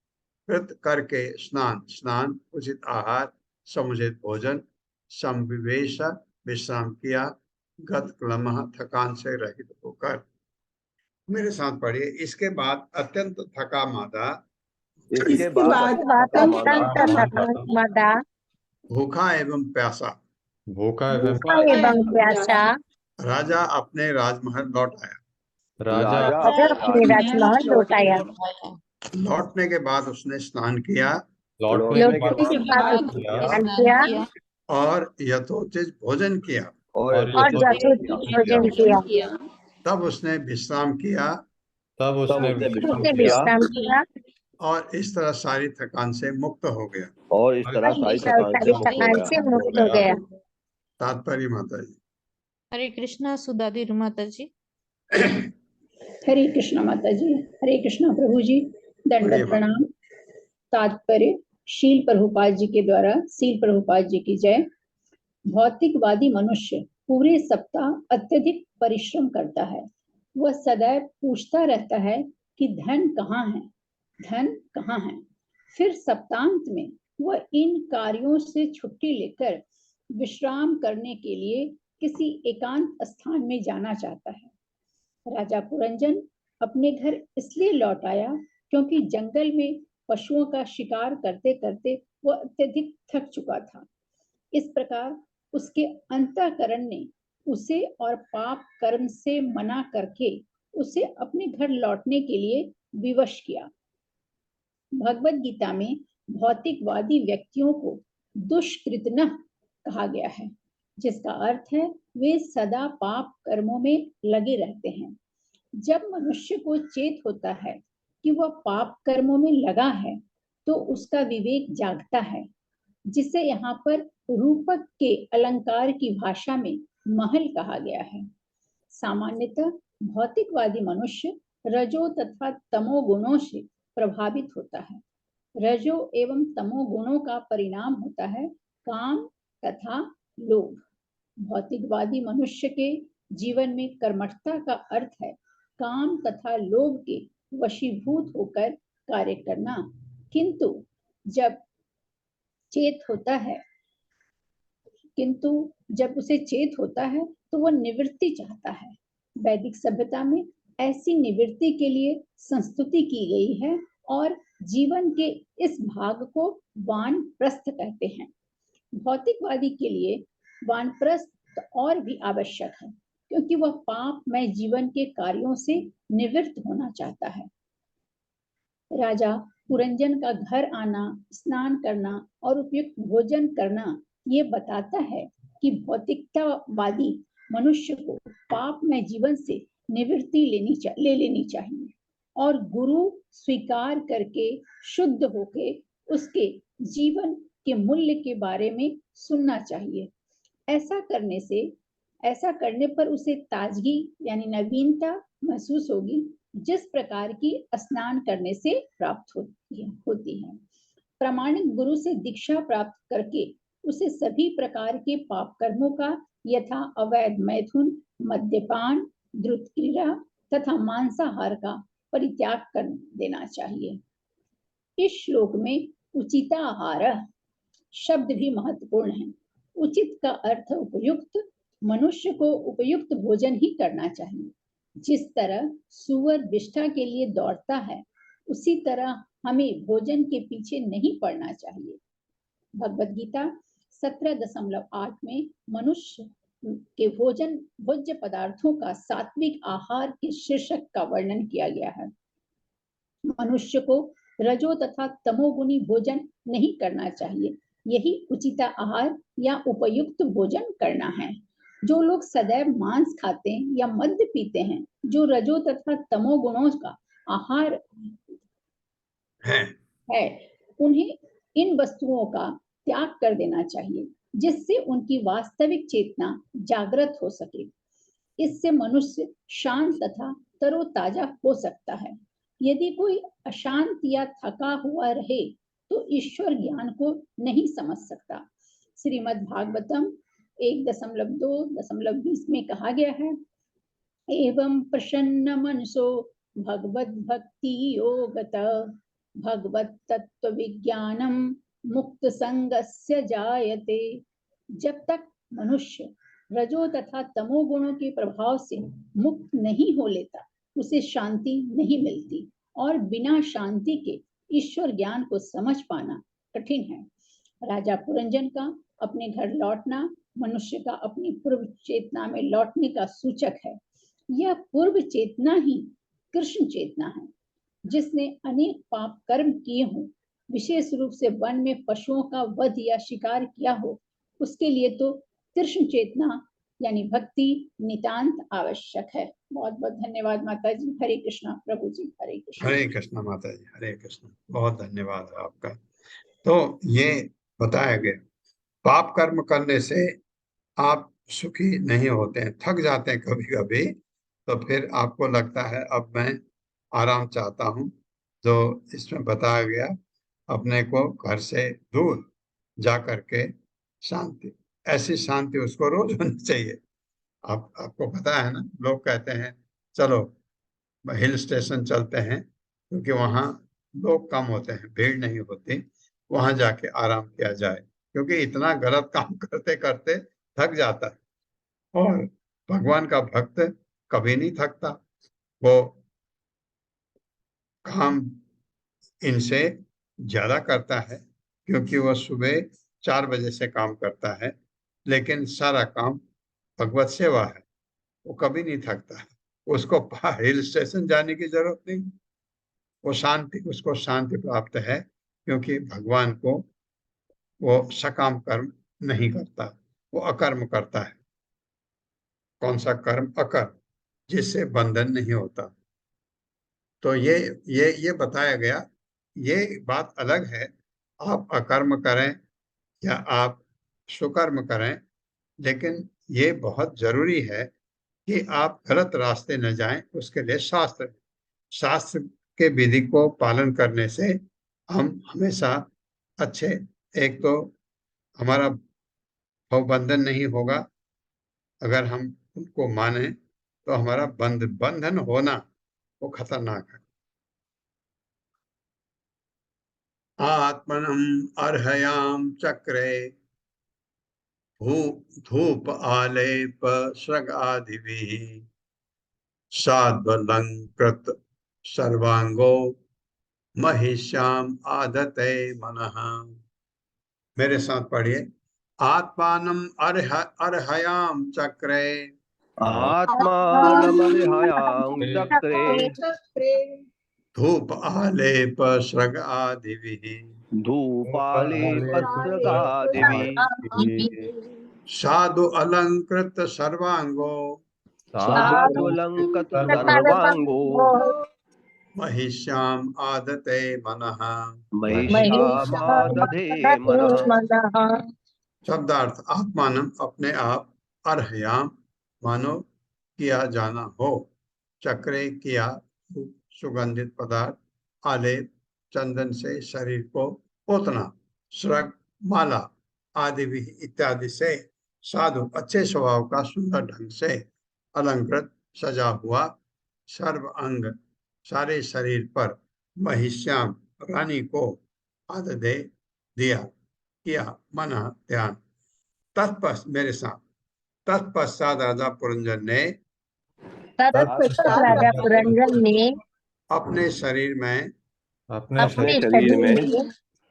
कृत करके स्नान उचित आहार समुचित भोजन संविवेश विश्राम किया गत क्लमः थकान से रहित होकर। मेरे साथ पढ़िए। इसके बाद अत्यंत थका मादा इसके बाद मदा भूखा एवं प्यासा भूखा एवं एवं प्यासा राजा अपने राजमहल लौट आया। राजा राजा अपने राजमहल लौट आया। लौटने के बाद उसने स्नान किया लौटने के लौटने के बाद बाद स्नान किया और यथोचित भोजन किया। और यथोचित भोजन किया। तब उसने विश्राम किया तब उसने उसने विश्राम किया और इस तरह सारी थकान से मुक्त हो गया। और इस तरह सारी थकान से मुक्त हो गया। तात्पर्य माता जी। हरे कृष्णा सुदाधीर माता जी। हरे कृष्णा माता जी। हरे कृष्णा प्रभु जी। दंडवत प्रणाम। तात्पर्य शील प्रभुपाद जी के द्वारा। शील प्रभुपाद जी की जय। भौतिकवादी मनुष्य पूरे सप्ताह अत्यधिक परिश्रम करता है। वह सदैव पूछता रहता है कि धन कहाँ है, धन कहाँ है। फिर सप्तांत में वह इन कार्यों से छुट्टी लेकर विश्राम करने के लिए किसी एकांत स्थान में जाना चाहता है। राजा पुरंजन अपने घर इसलिए लौट आया क्योंकि जंगल में पशुओं का शिकार करते करते वह अत्यधिक थक चुका था। इस प्रकार उसके अंतःकरण ने उसे और पाप कर्म से मना करके उसे अपने घर लौटने के लिए विवश किया। भगवत गीता में भौतिकवादी व्यक्तियों को दुष्कृतनः कहा गया है, जिसका अर्थ है वे सदा पाप कर्मों में लगे रहते हैं। जब मनुष्य को चेत होता है कि वह पाप कर्मों में लगा है तो उसका विवेक जागता है, जिसे यहाँ पर रूपक के अलंकार की भाषा में महल कहा गया है। सामान्यतः भौतिकवादी मनुष्य रजो तथा तमो गुणों से प्रभावित होता है। रजो एवं तमो गुणों का परिणाम होता है काम तथा लोभ। भौतिकवादी मनुष्य के जीवन में कर्मठता का अर्थ है काम तथा लोभ के वशीभूत होकर कार्य करना। किंतु जब उसे चेत होता है तो वह निवृत्ति चाहता है। वैदिक सभ्यता में ऐसी निवृत्ति के लिए संस्तुति की गई है और जीवन के इस भाग को वानप्रस्थ कहते हैं। भौतिकवादी के लिए वानप्रस्थ और भी आवश्यक है क्योंकि वह पापमय जीवन के कार्यों से निवृत्त होना चाहता है। राजा पुरंजन का घर आना, स्नान करना और उपयुक्त भोजन करना ये बताता है कि भौतिकतावादी मनुष्य को पापमय जीवन से निवृत्ति ले लेनी चाहिए और गुरु स्वीकार करके शुद्ध होके उसके जीवन के मूल्य के बारे में सुनना चाहिए। ऐसा करने पर उसे ताजगी यानी नवीनता महसूस होगी, जिस प्रकार की स्नान करने से प्राप्त होती है। प्रामाणिक गुरु से दीक्षा प्राप्त करके उसे सभी प्रकार के पाप कर्मों का यथा अवैध मैथुन, मद्यपान, द्रुत क्रीड़ा तथा मांसाहार का परित्याग कर देना चाहिए। इस श्लोक में उचिताहार शब्द भी महत्वपूर्ण है। उचित का अर्थ उपयुक्त। मनुष्य को उपयुक्त भोजन ही करना चाहिए। जिस तरह सुअर विष्ठा के लिए दौड़ता है, उसी तरह हमें भोजन के पीछे नहीं पड़ना चाहिए। भगवद गीता 17.8 में मनुष्य के भोज्य पदार्थों का सात्विक आहार के शीर्षक का वर्णन किया गया है। मनुष्य को रजो तथा तमोगुणी भोजन नहीं करना चाहिए, यही उचित आहार या उपयुक्त भोजन करना है। जो लोग सदैव मांस खाते हैं या मद्य पीते हैं, जो रजो तथा तमोगुणों का आहार है, उन्हें इन वस्तुओं का त्याग कर देना चाहिए, जिससे उनकी वास्तविक चेतना जागृत हो सके। इससे मनुष्य शांत तथा तरोताजा हो सकता है। यदि कोई अशांत या थका हुआ रहे तो ईश्वर ज्ञान को नहीं समझ सकता। श्रीमद् भागवतम 1.2.20 में कहा गया है, एवं प्रसन्न मनसो भगवद भक्ति योगत भगवत तत्व विज्ञानम मुक्त संगस्य जायते। जब तक मनुष्य रजो तथा तमो गुणों के प्रभाव से मुक्त नहीं हो लेता, उसे शांति नहीं मिलती और बिना शांति के ईश्वर ज्ञान को समझ पाना कठिन है। राजा पुरंजन का अपने घर लौटना मनुष्य का अपनी पूर्व चेतना में लौटने का सूचक है। यह पूर्व चेतना ही कृष्ण चेतना है। जिसने अनेक पाप कर्म किए हों, विशेष रूप से वन में पशुओं का वध या शिकार किया हो, उसके लिए तो कृष्ण चेतना यानी भक्ति नितांत आवश्यक है। बहुत बहुत धन्यवाद माता जी। हरे कृष्णा प्रभु जी। हरे कृष्णा। हरे कृष्णा माता जी, हरे कृष्णा। बहुत धन्यवाद है आपका। तो ये बताया गया, पाप कर्म करने से आप सुखी नहीं होते हैं, थक जाते हैं कभी कभी, तो फिर आपको लगता है अब मैं आराम चाहता हूँ। जो इसमें बताया गया, अपने को घर से दूर जा करके शांति, ऐसी शांति उसको रोज होनी चाहिए। आपको पता है ना, लोग कहते हैं चलो हिल स्टेशन चलते हैं, क्योंकि वहाँ लोग कम होते हैं, भीड़ नहीं होती, वहां जाके आराम किया जाए, क्योंकि इतना गलत काम करते करते थक जाता है। और भगवान का भक्त कभी नहीं थकता, वो काम इनसे ज्यादा करता है, क्योंकि वह सुबह 4 बजे से काम करता है, लेकिन सारा काम भगवत सेवा है, वो कभी नहीं थकता है। उसको हिल स्टेशन जाने की जरूरत नहीं, वो शांति, उसको शांति प्राप्त है, क्योंकि भगवान को वो सकाम कर्म नहीं करता, वो अकर्म करता है। कौन सा कर्म? अकर्म, जिससे बंधन नहीं होता। तो ये बताया गया। ये बात अलग है, आप अकर्म करें या आप सुकर्म करें, लेकिन ये बहुत जरूरी है कि आप गलत रास्ते न जाएं। उसके लिए शास्त्र के विधि को पालन करने से हम हमेशा अच्छे, एक तो हमारा भवबंधन नहीं होगा, अगर हम उनको माने तो हमारा बंधन होना वो खतरनाक है। आत्मनम अर्हयाम चक्रे धूप आलेप सृग आदिभिः साध्वलंकृत सर्वांगो महिष्याम आदते मनः। मेरे साथ पढ़िए, आत्मानम अर्हयाम चक्रे आत्मानमर्हयां चक्रे धूप आलेप सृग आदिभिः धूपालेपस्रगादिभिः साधु अलंकृत सर्वांगो साधुलंकृत सर्वांगो महिष्याम आदते मनः। महिषामादधे मनः। शब्दार्थ, आत्मानम अपने आप, अर्हयाम मानो किया जाना हो, चक्रे किया सुगंधित पदार्थ, आलेप चंदन से शरीर को पोतना, श्रग माला आदि भी इत्यादि से साधु अच्छे स्वभाव का सुंदर ढंग से अलंकृत सजा हुआ सर्व अंग सारे शरीर पर महिष्याम रानी को आददे दिया किया मना ध्यान। तत्पश्चात मेरे साथ, तत्पश्चात राजा पुरंजन ने अपने शरीर में अपने शरीर में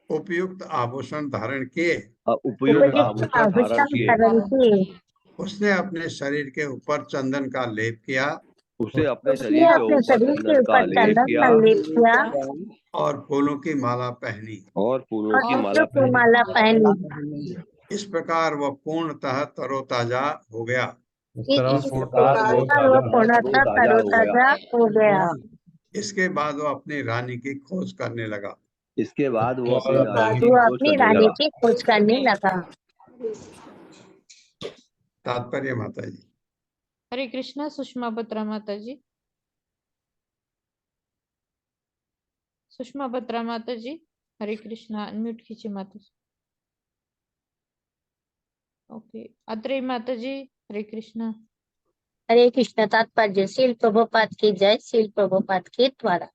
उपयुक्त आभूषण धारण किए, उपयुक्त उपयुक्त आभूषण धारण आभूषण किए, धारण किए, उसने अपने शरीर के ऊपर चंदन का लेप किया उसे अपने उसने शरीर के अपने ऊपर शरीर के चंदन का ऊपर लेप चंदन किया का लेप किया और फूलों की माला पहनी। और फूलों और की माला फूलों की पहनी। माला पहनी। इस प्रकार वह पूर्णतः तरोताजा हो गया। इस इस तरह इस पूर्णतः प्रकार वो प्रकार वह पूर्णतः पूर्णतः तरोताजा हो गया। तरोताजा हो गया। इसके बाद वह अपनी रानी की खोज करने लगा। इसके बाद वो इसके अपनी बाद रानी की वो खोज अपनी करने रानी लगा। की खोज करने लगा। तात्पर्य माता जी। हरे कृष्णा। सुषमा बत्रा माता जी। सुषमा बत्रा माता जी, हरे कृष्णा। अनम्यूट कीजिए माता जी। ओके, अत्रेय माता जी, हरे कृष्णा। हरे कृष्ण। तात्पर्य। श्रील प्रभुपाद की जय। श्रील प्रभुपाद के द्वारा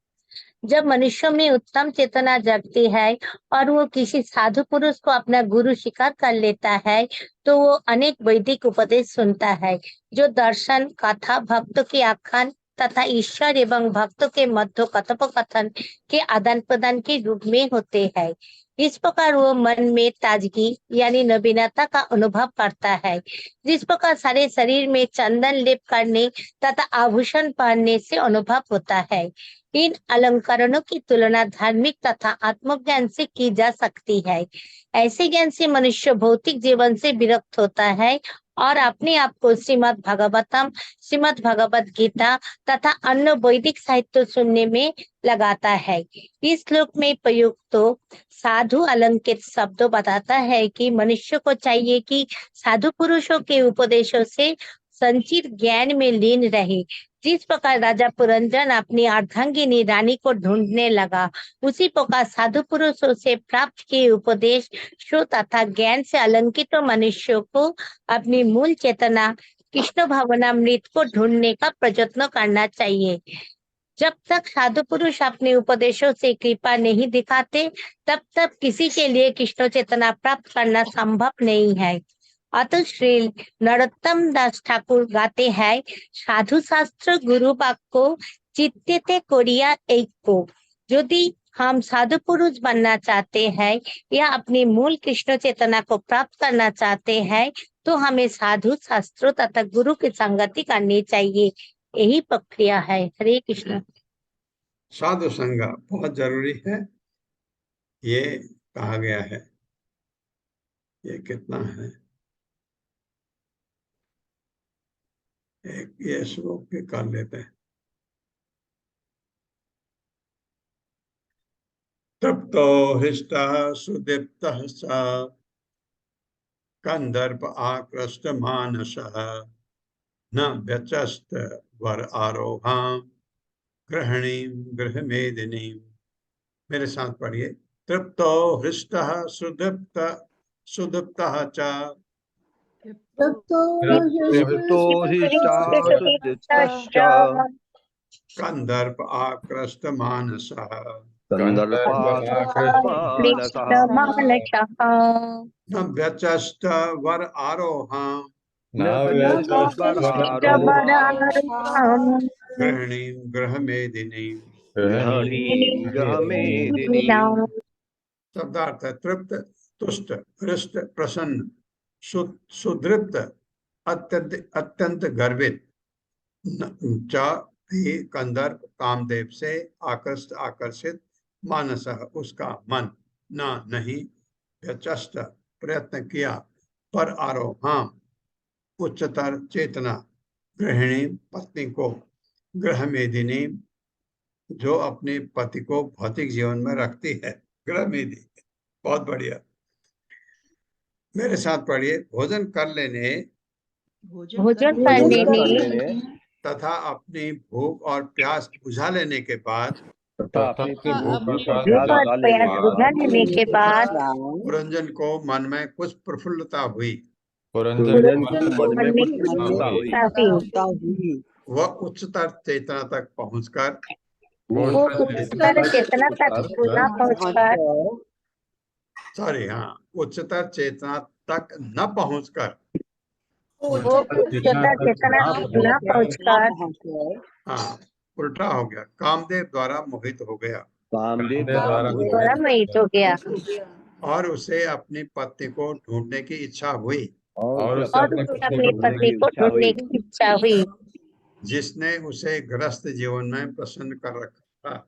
जब मनुष्य में उत्तम चेतना जगती है और वो किसी साधु पुरुष को अपना गुरु स्वीकार कर लेता है, तो वो अनेक वैदिक उपदेश सुनता है, जो दर्शन, कथा, भक्तों के आख्यान तथा ईश्वर एवं भक्तों के मध्य कथोपकथन के आदान प्रदान के रूप में होते हैं। इस प्रकार वो मन में ताजगी यानी नवीनता का अनुभव करता है। जिस प्रकार सारे शरीर में चंदन लेप करने तथा आभूषण पहनने से अनुभव होता है। इन अलंकरणों की तुलना धार्मिक तथा आत्मज्ञान से की जा सकती है। ऐसे ज्ञान से मनुष्य भौतिक जीवन से विरक्त होता है और अपने आप को श्रीमद् भागवतम, श्रीमद् भगवत गीता तथा अन्य वैदिक साहित्य सुनने में लगाता है। इस श्लोक में प्रयुक्त तो साधु अलंकृत शब्दों बताता है कि मनुष्य को चाहिए कि साधु पुरुषों के उपदेशों से संचित ज्ञान में लीन रहे। जिस प्रकार राजा पुरंजन अपनी अर्धांगिनी रानी को ढूंढने लगा, उसी प्रकार साधु पुरुषों से प्राप्त किए उपदेश तथा ज्ञान से अलंकित मनुष्यों को अपनी मूल चेतना कृष्ण भावनामृत को ढूंढने का प्रयत्न करना चाहिए। जब तक साधु पुरुष अपने उपदेशों से कृपा नहीं दिखाते, तब तक किसी के लिए कृष्ण चेतना प्राप्त करना संभव नहीं है। अतः श्री नरोत्तम दास ठाकुर गाते हैं, साधु शास्त्र गुरु बाक्को चित्ते कोरिया एक को। यदि हम साधु पुरुष बनना चाहते हैं या अपनी मूल कृष्ण चेतना को प्राप्त करना चाहते हैं, तो हमें साधु शास्त्रों तथा गुरु की संगति करनी चाहिए। यही प्रक्रिया है। हरे कृष्ण। साधु संग बहुत जरूरी है, ये कहा गया है। ये कितना है? एक ये श्लोक भी कर लेते हैं। तृप्तो हृष्टः सुदीप्तः स कंदर्प आकृष्ट मानसः न व्यचस्त वर आरोहां गृहिणीं गृहमेदिनीं। मेरे साथ पढ़िए। तृप्तो हृष्टः सुदीप्तः च तृप्तो हृष्टासुदीप्तश्च कंदर्प आकृष्ट मानसः कंदर्पाकृष्टमानसः न व्यचस्त वर आरोहां न व्यचस्त वरारोहां गृहिणीं गृहमेदिनीं। गृहिणीं गृहमेदिनीं। शब्दार्थ है तृप्त, तुष्ट, हृष्ट, प्रसन्न, सुदृप्त, अत्यंत अत्यंत गर्वित, च भी कंदर्प कामदेव से आकर्षित, मानस उसका मन, न नहीं, व्यचष्ट प्रयत्न किया, पर आरोहां उच्चतर चेतना, गृहिणी पत्नी को, गृह मेदिनी जो अपने पति को भौतिक जीवन में रखती है, गृह मेदी। बहुत बढ़िया। मेरे साथ पढ़िए। भोजन कर लेने तथा अपनी भूख और प्यास बुझा लेने के बाद तथा अपनी भूख और भूख प्यास और बुझा लेने प्यास के बुझा बाद लेने के बाद पुरंजन को मन में कुछ प्रफुल्लता हुई। पुरंजन को मन में कुछ प्रसन्नता हुई। वह उच्चतर चेतना तक पहुंचकर वो उच्चतर चेतना तक न पहुंचकर सॉरी हाँ, उच्चतर चेतना तक न पहुंचकर वो उच्चतर चेतना तक न पहुंचकर हाँ, उल्टा हो गया, कामदेव द्वारा मोहित हो गया। कामदेव द्वारा द्वारा मोहित हो गया और उसे अपनी पत्नी को ढूंढने की इच्छा हुई, और उसे और अपनी उसे पत्नी अपनी को पत्नी को ढूंढने की इच्छा हुई, जिसने उसे ग्रस्त जीवन में प्रसन्न कर रखा था।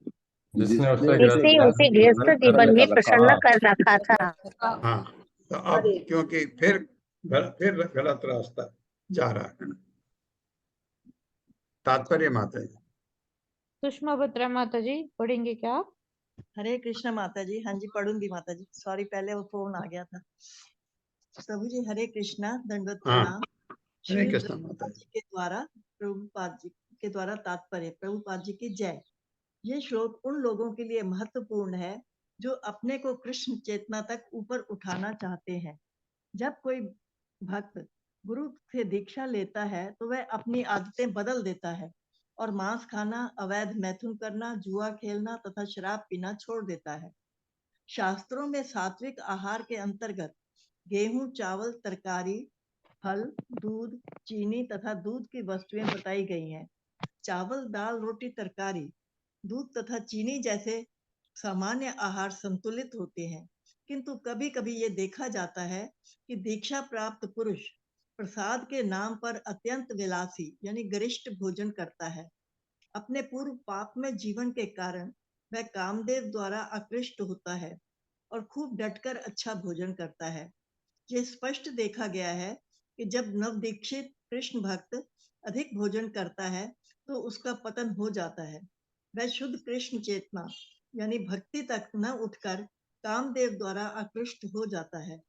जिसने उसे जिसने उसे गृहस्थ जीवन में प्रसन्न कर रखा था। हाँ, तो अब क्योंकि फिर गलत रास्ता जा रहा है ना। तात्पर्य माता जी। सुषमा बत्रा माता जी पढ़ेंगे क्या? हरे कृष्ण माता जी। हाँ जी, पढ़ूंगी माता जी। सॉरी, पहले वो फोन आ गया था। प्रभु जी हरे कृष्णा, दंडवत हाँ, प्रणाम। हरे श्री कृष्ण माता जी। के द्वारा प्रभुपाद जी के द्वारा तात्पर्य। प्रभुपाद जी की जय। ये श्लोक उन लोगों के लिए महत्वपूर्ण है जो अपने को कृष्ण चेतना तक ऊपर उठाना चाहते हैं। जब कोई भक्त गुरु से दीक्षा लेता है तो वह अपनी आदतें बदल देता है और मांस खाना, अवैध मैथुन करना, जुआ खेलना तथा शराब पीना छोड़ देता है। शास्त्रों में सात्विक आहार के अंतर्गत गेहूं, चावल, तरकारी, फल, दूध, चीनी तथा दूध की वस्तुएं बताई गई हैं। चावल, दाल, रोटी, तरकारी, दूध तथा चीनी जैसे सामान्य आहार संतुलित होते हैं, किंतु कभी कभी ये देखा जाता है कि दीक्षा प्राप्त पुरुष प्रसाद के नाम पर अत्यंत विलासी यानी गरिष्ठ भोजन करता है। अपने पूर्व पाप में जीवन के कारण वह कामदेव द्वारा आकृष्ट होता है और खूब डटकर अच्छा भोजन करता है। ये स्पष्ट देखा गया है कि जब नवदीक्षित कृष्ण भक्त अधिक भोजन करता है तो उसका पतन हो जाता है। वह शुद्ध कृष्ण चेतना यानी भक्ति तक न उठकर कामदेव द्वारा आकृष्ट हो जाता है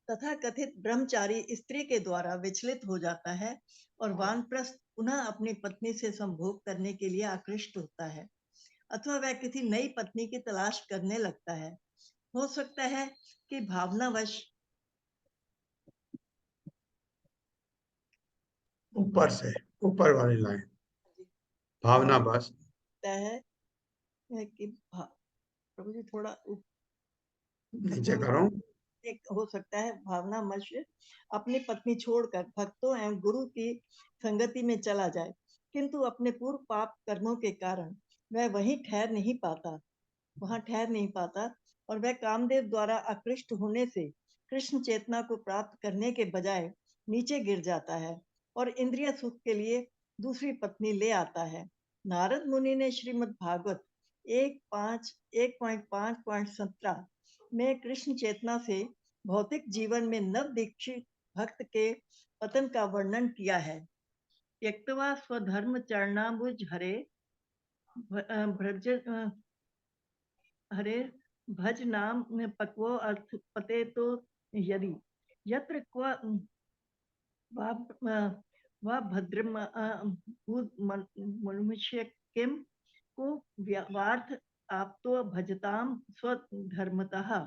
तथा कथित ब्रह्मचारी स्त्री के द्वारा विचलित हो जाता है और वानप्रस्थ पुनः अपनी पत्नी से संभोग करने के लिए आकृष्ट होता है अथवा वह किसी नई पत्नी की तलाश करने लगता है। हो सकता है कि भावनावश ऊपर से ऊपर वाली लाइन, भावना बस है कि प्रभु जी थोड़ा नीचे करो। एक हो सकता है भावनावश अपनी पत्नी छोड़कर भक्तों एवं गुरु की संगति में चला जाए, किंतु अपने पूर्व पाप कर्मों के कारण वह वहां ठहर नहीं पाता और वह कामदेव द्वारा आकृष्ट होने से कृष्ण चेतना को प्राप्त करने के बजाय नीचे गिर जाता है और इंद्रिय सुख के लिए दूसरी पत्नी ले आता है। नारद मुनि ने श्रीमद् भागवत 1.5.17 में कृष्ण चेतना से भौतिक जीवन में नव दीक्षित भक्त के पतन का वर्णन किया है। त्यक्त्वा स्वधर्म चरणाम्बुज हरे भ्रज हरे भज नाम पक्वो अर्थ पते तो यदि यत्र क्व वा भद्रम मनुष्य किम को वार्थ आपतो भजताम स्वधर्मतः।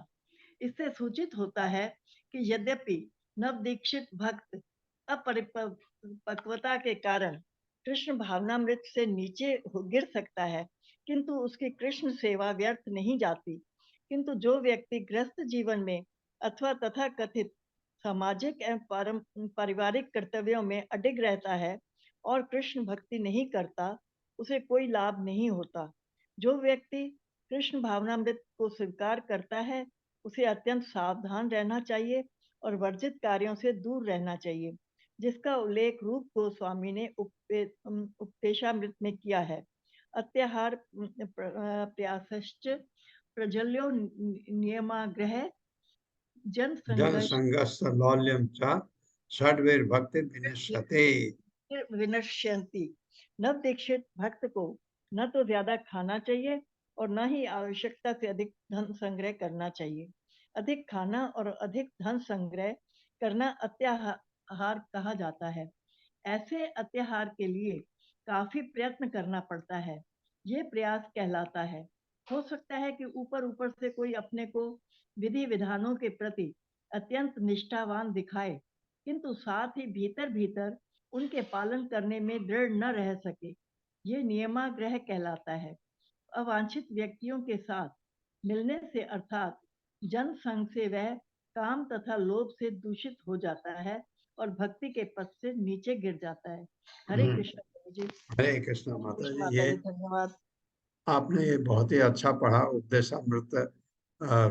इससे सूचित होता है कि यद्यपि नवदीक्षित भक्त अपरिपक्वता के कारण कृष्ण भावनामृत से नीचे गिर सकता है, किंतु उसकी कृष्ण सेवा व्यर्थ नहीं जाती। किंतु जो व्यक्ति ग्रस्त जीवन में अथवा तथा कथित सामाजिक एवं पारिवारिक कर्तव्यों में अडिग रहता है और कृष्ण भक्ति नहीं करता, उसे कोई लाभ नहीं होता। जो व्यक्ति कृष्ण भावनामृत को स्वीकार करता है उसे अत्यंत सावधान रहना चाहिए और वर्जित कार्यों से दूर रहना चाहिए, जिसका उल्लेख रूप गोस्वामी ने उपदेशामृत में किया है। अत्याहार प्रयासश्च प्रजल्यो नियमाग्रह जन संघर्ष लौल्यम च षड्वीर भक्ति विनश्यन्ति। नव दीक्षित भक्त को न तो ज्यादा खाना चाहिए और न ही आवश्यकता से अधिक धन संग्रह करना चाहिए। अधिक खाना और अधिक धन संग्रह करना अत्याहार कहा जाता है। ऐसे अत्याहार के लिए काफी प्रयत्न करना पड़ता है, ये प्रयास कहलाता है। हो सकता है कि ऊपर ऊपर से कोई अपने को विधि विधानों के प्रति अत्यंत निष्ठावान दिखाए, किंतु साथ ही भीतर भीतर उनके पालन करने में दृढ़ न रह सके। ये नियमाग्रह कहलाता है। अवांछित व्यक्तियों के साथ मिलने से अर्थात जन संग से वह काम तथा लोभ से दूषित हो जाता है और भक्ति के पद से नीचे गिर जाता है। हरे कृष्ण जी। हरे कृष्ण माता जी। ये धन्यवाद। आपने ये बहुत ही अच्छा पढ़ा उपदेशामृत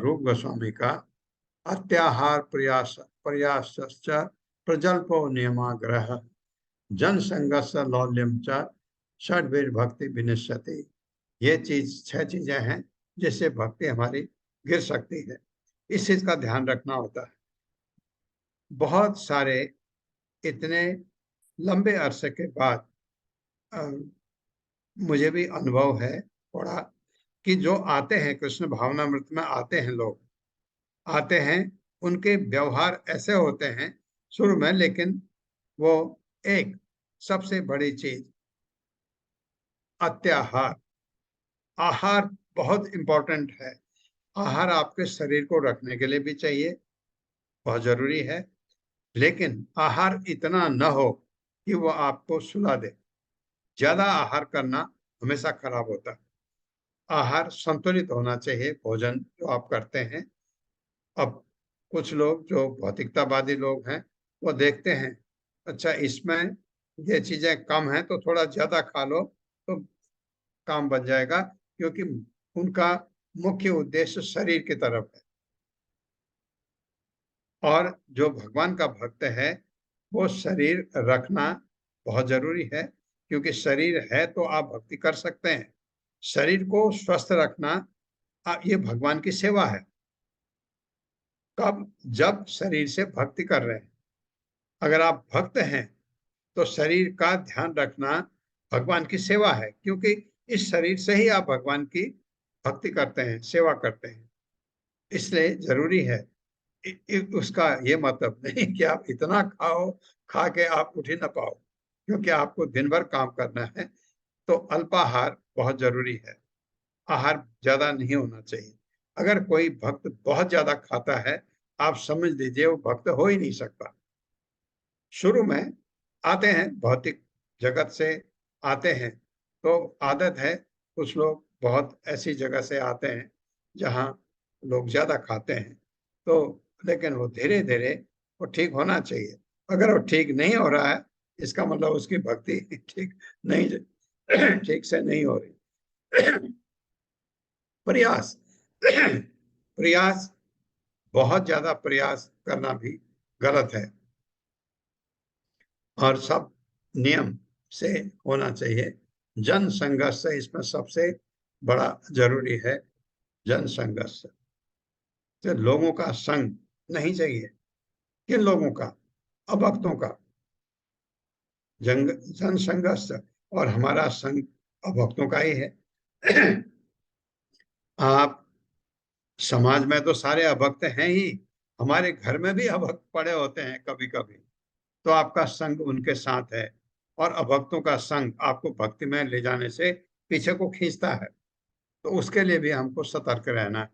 रूप गोस्वामी का। अत्याहार प्रयास प्रयासश्च प्रजल्पो नियमाग्रह जन संघर्ष लौल्यम च षड्वीर भक्ति विनिश्यति। ये छह चीजें हैं जिससे भक्ति हमारी गिर सकती है। इस चीज का ध्यान रखना होता है। बहुत सारे इतने लंबे अरसे के बाद मुझे भी अनुभव है थोड़ा कि जो आते हैं कृष्ण भावनामृत में आते हैं, लोग आते हैं, उनके व्यवहार ऐसे होते हैं शुरू में, लेकिन वो एक सबसे बड़ी चीज अत्याहार, आहार बहुत इंपॉर्टेंट है। आहार आपके शरीर को रखने के लिए भी चाहिए, बहुत जरूरी है, लेकिन आहार इतना न हो कि वो आपको सुला दे। ज्यादा आहार करना हमेशा खराब होता है। आहार संतुलित होना चाहिए, भोजन जो आप करते हैं। अब कुछ लोग जो भौतिकतावादी लोग हैं वो देखते हैं, अच्छा इसमें ये चीजें कम हैं तो थोड़ा ज्यादा खा लो तो काम बन जाएगा, क्योंकि उनका मुख्य उद्देश्य शरीर की तरफ है। और जो भगवान का भक्त है वो शरीर रखना बहुत जरूरी है, क्योंकि शरीर है तो आप भक्ति कर सकते हैं। शरीर को स्वस्थ रखना ये भगवान की सेवा है। कब? जब शरीर से भक्ति कर रहे हैं। अगर आप भक्त हैं तो शरीर का ध्यान रखना भगवान की सेवा है, क्योंकि इस शरीर से ही आप भगवान की भक्ति करते हैं, सेवा करते हैं। इसलिए जरूरी है। उसका ये मतलब नहीं कि आप इतना खाओ, खा के आप उठ ही ना पाओ, क्योंकि आपको दिन भर काम करना है। तो अल्पाहार बहुत जरूरी है, आहार ज्यादा नहीं होना चाहिए। अगर कोई भक्त बहुत ज्यादा खाता है, आप समझ लीजिए वो भक्त हो ही नहीं सकता। शुरू में आते हैं, भौतिक जगत से आते हैं, तो आदत है, कुछ लोग बहुत ऐसी जगह से आते हैं जहाँ लोग ज्यादा खाते हैं, तो लेकिन वो धीरे धीरे वो ठीक होना चाहिए। अगर वो ठीक नहीं हो रहा है, इसका मतलब उसकी भक्ति ठीक नहीं, ठीक से नहीं हो रही। प्रयास प्रयास, बहुत ज्यादा प्रयास करना भी गलत है, और सब नियम से होना चाहिए। जन संघर्ष इसमें सबसे बड़ा जरूरी है। जन संघर्ष तो लोगों का संग नहीं चाहिए। किन लोगों का? अभक्तों का। जन संघर्ष और हमारा संग अभक्तों का ही है। आप समाज में तो सारे अभक्त हैं ही, हमारे घर में भी अभक्त पड़े होते हैं कभी कभी, तो आपका संग उनके साथ है। और अभक्तों का संग आपको भक्ति में ले जाने से पीछे को खींचता है, तो उसके लिए भी हमको सतर्क रहना है।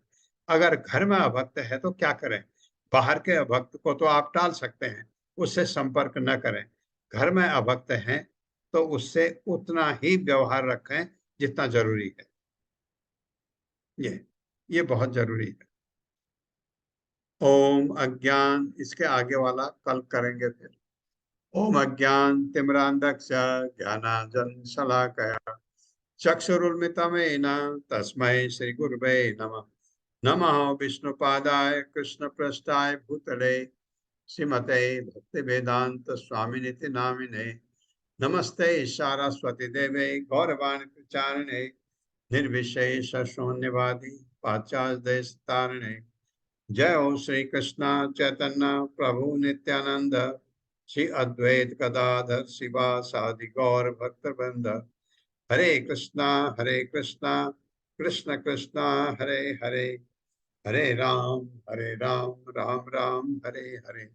अगर घर में अभक्त है तो क्या करें? बाहर के अभक्त को तो आप टाल सकते हैं, उससे संपर्क न करें। घर में अभक्त हैं तो उससे उतना ही व्यवहार रखें जितना जरूरी है। ये बहुत जरूरी है। ओम अज्ञान, इसके आगे वाला कल करेंगे फिर। ओम अज्ञान तिमिरांधक्ष ज्ञानांजन शलाकया चक्षुरुन्मिलितं येन तस्मै श्री गुरुवे नमः। नमः विष्णुपादाय कृष्णप्रेष्ठाय भूतले श्रीमते भक्तिवेदांत स्वामिनिति नामिने। नमस्ते सारस्वती देवे गौरवाणी प्रचारिणे निर्विशेष शून्यवादी पाश्चात्य जय हो श्री कृष्ण चैतन्य प्रभु नित्यानंद श्री अद्वैत गदाधर शिवासादि गौर भक्तवृंद। हरे कृष्णा कृष्ण कृष्णा हरे हरे, हरे राम राम राम हरे हरे।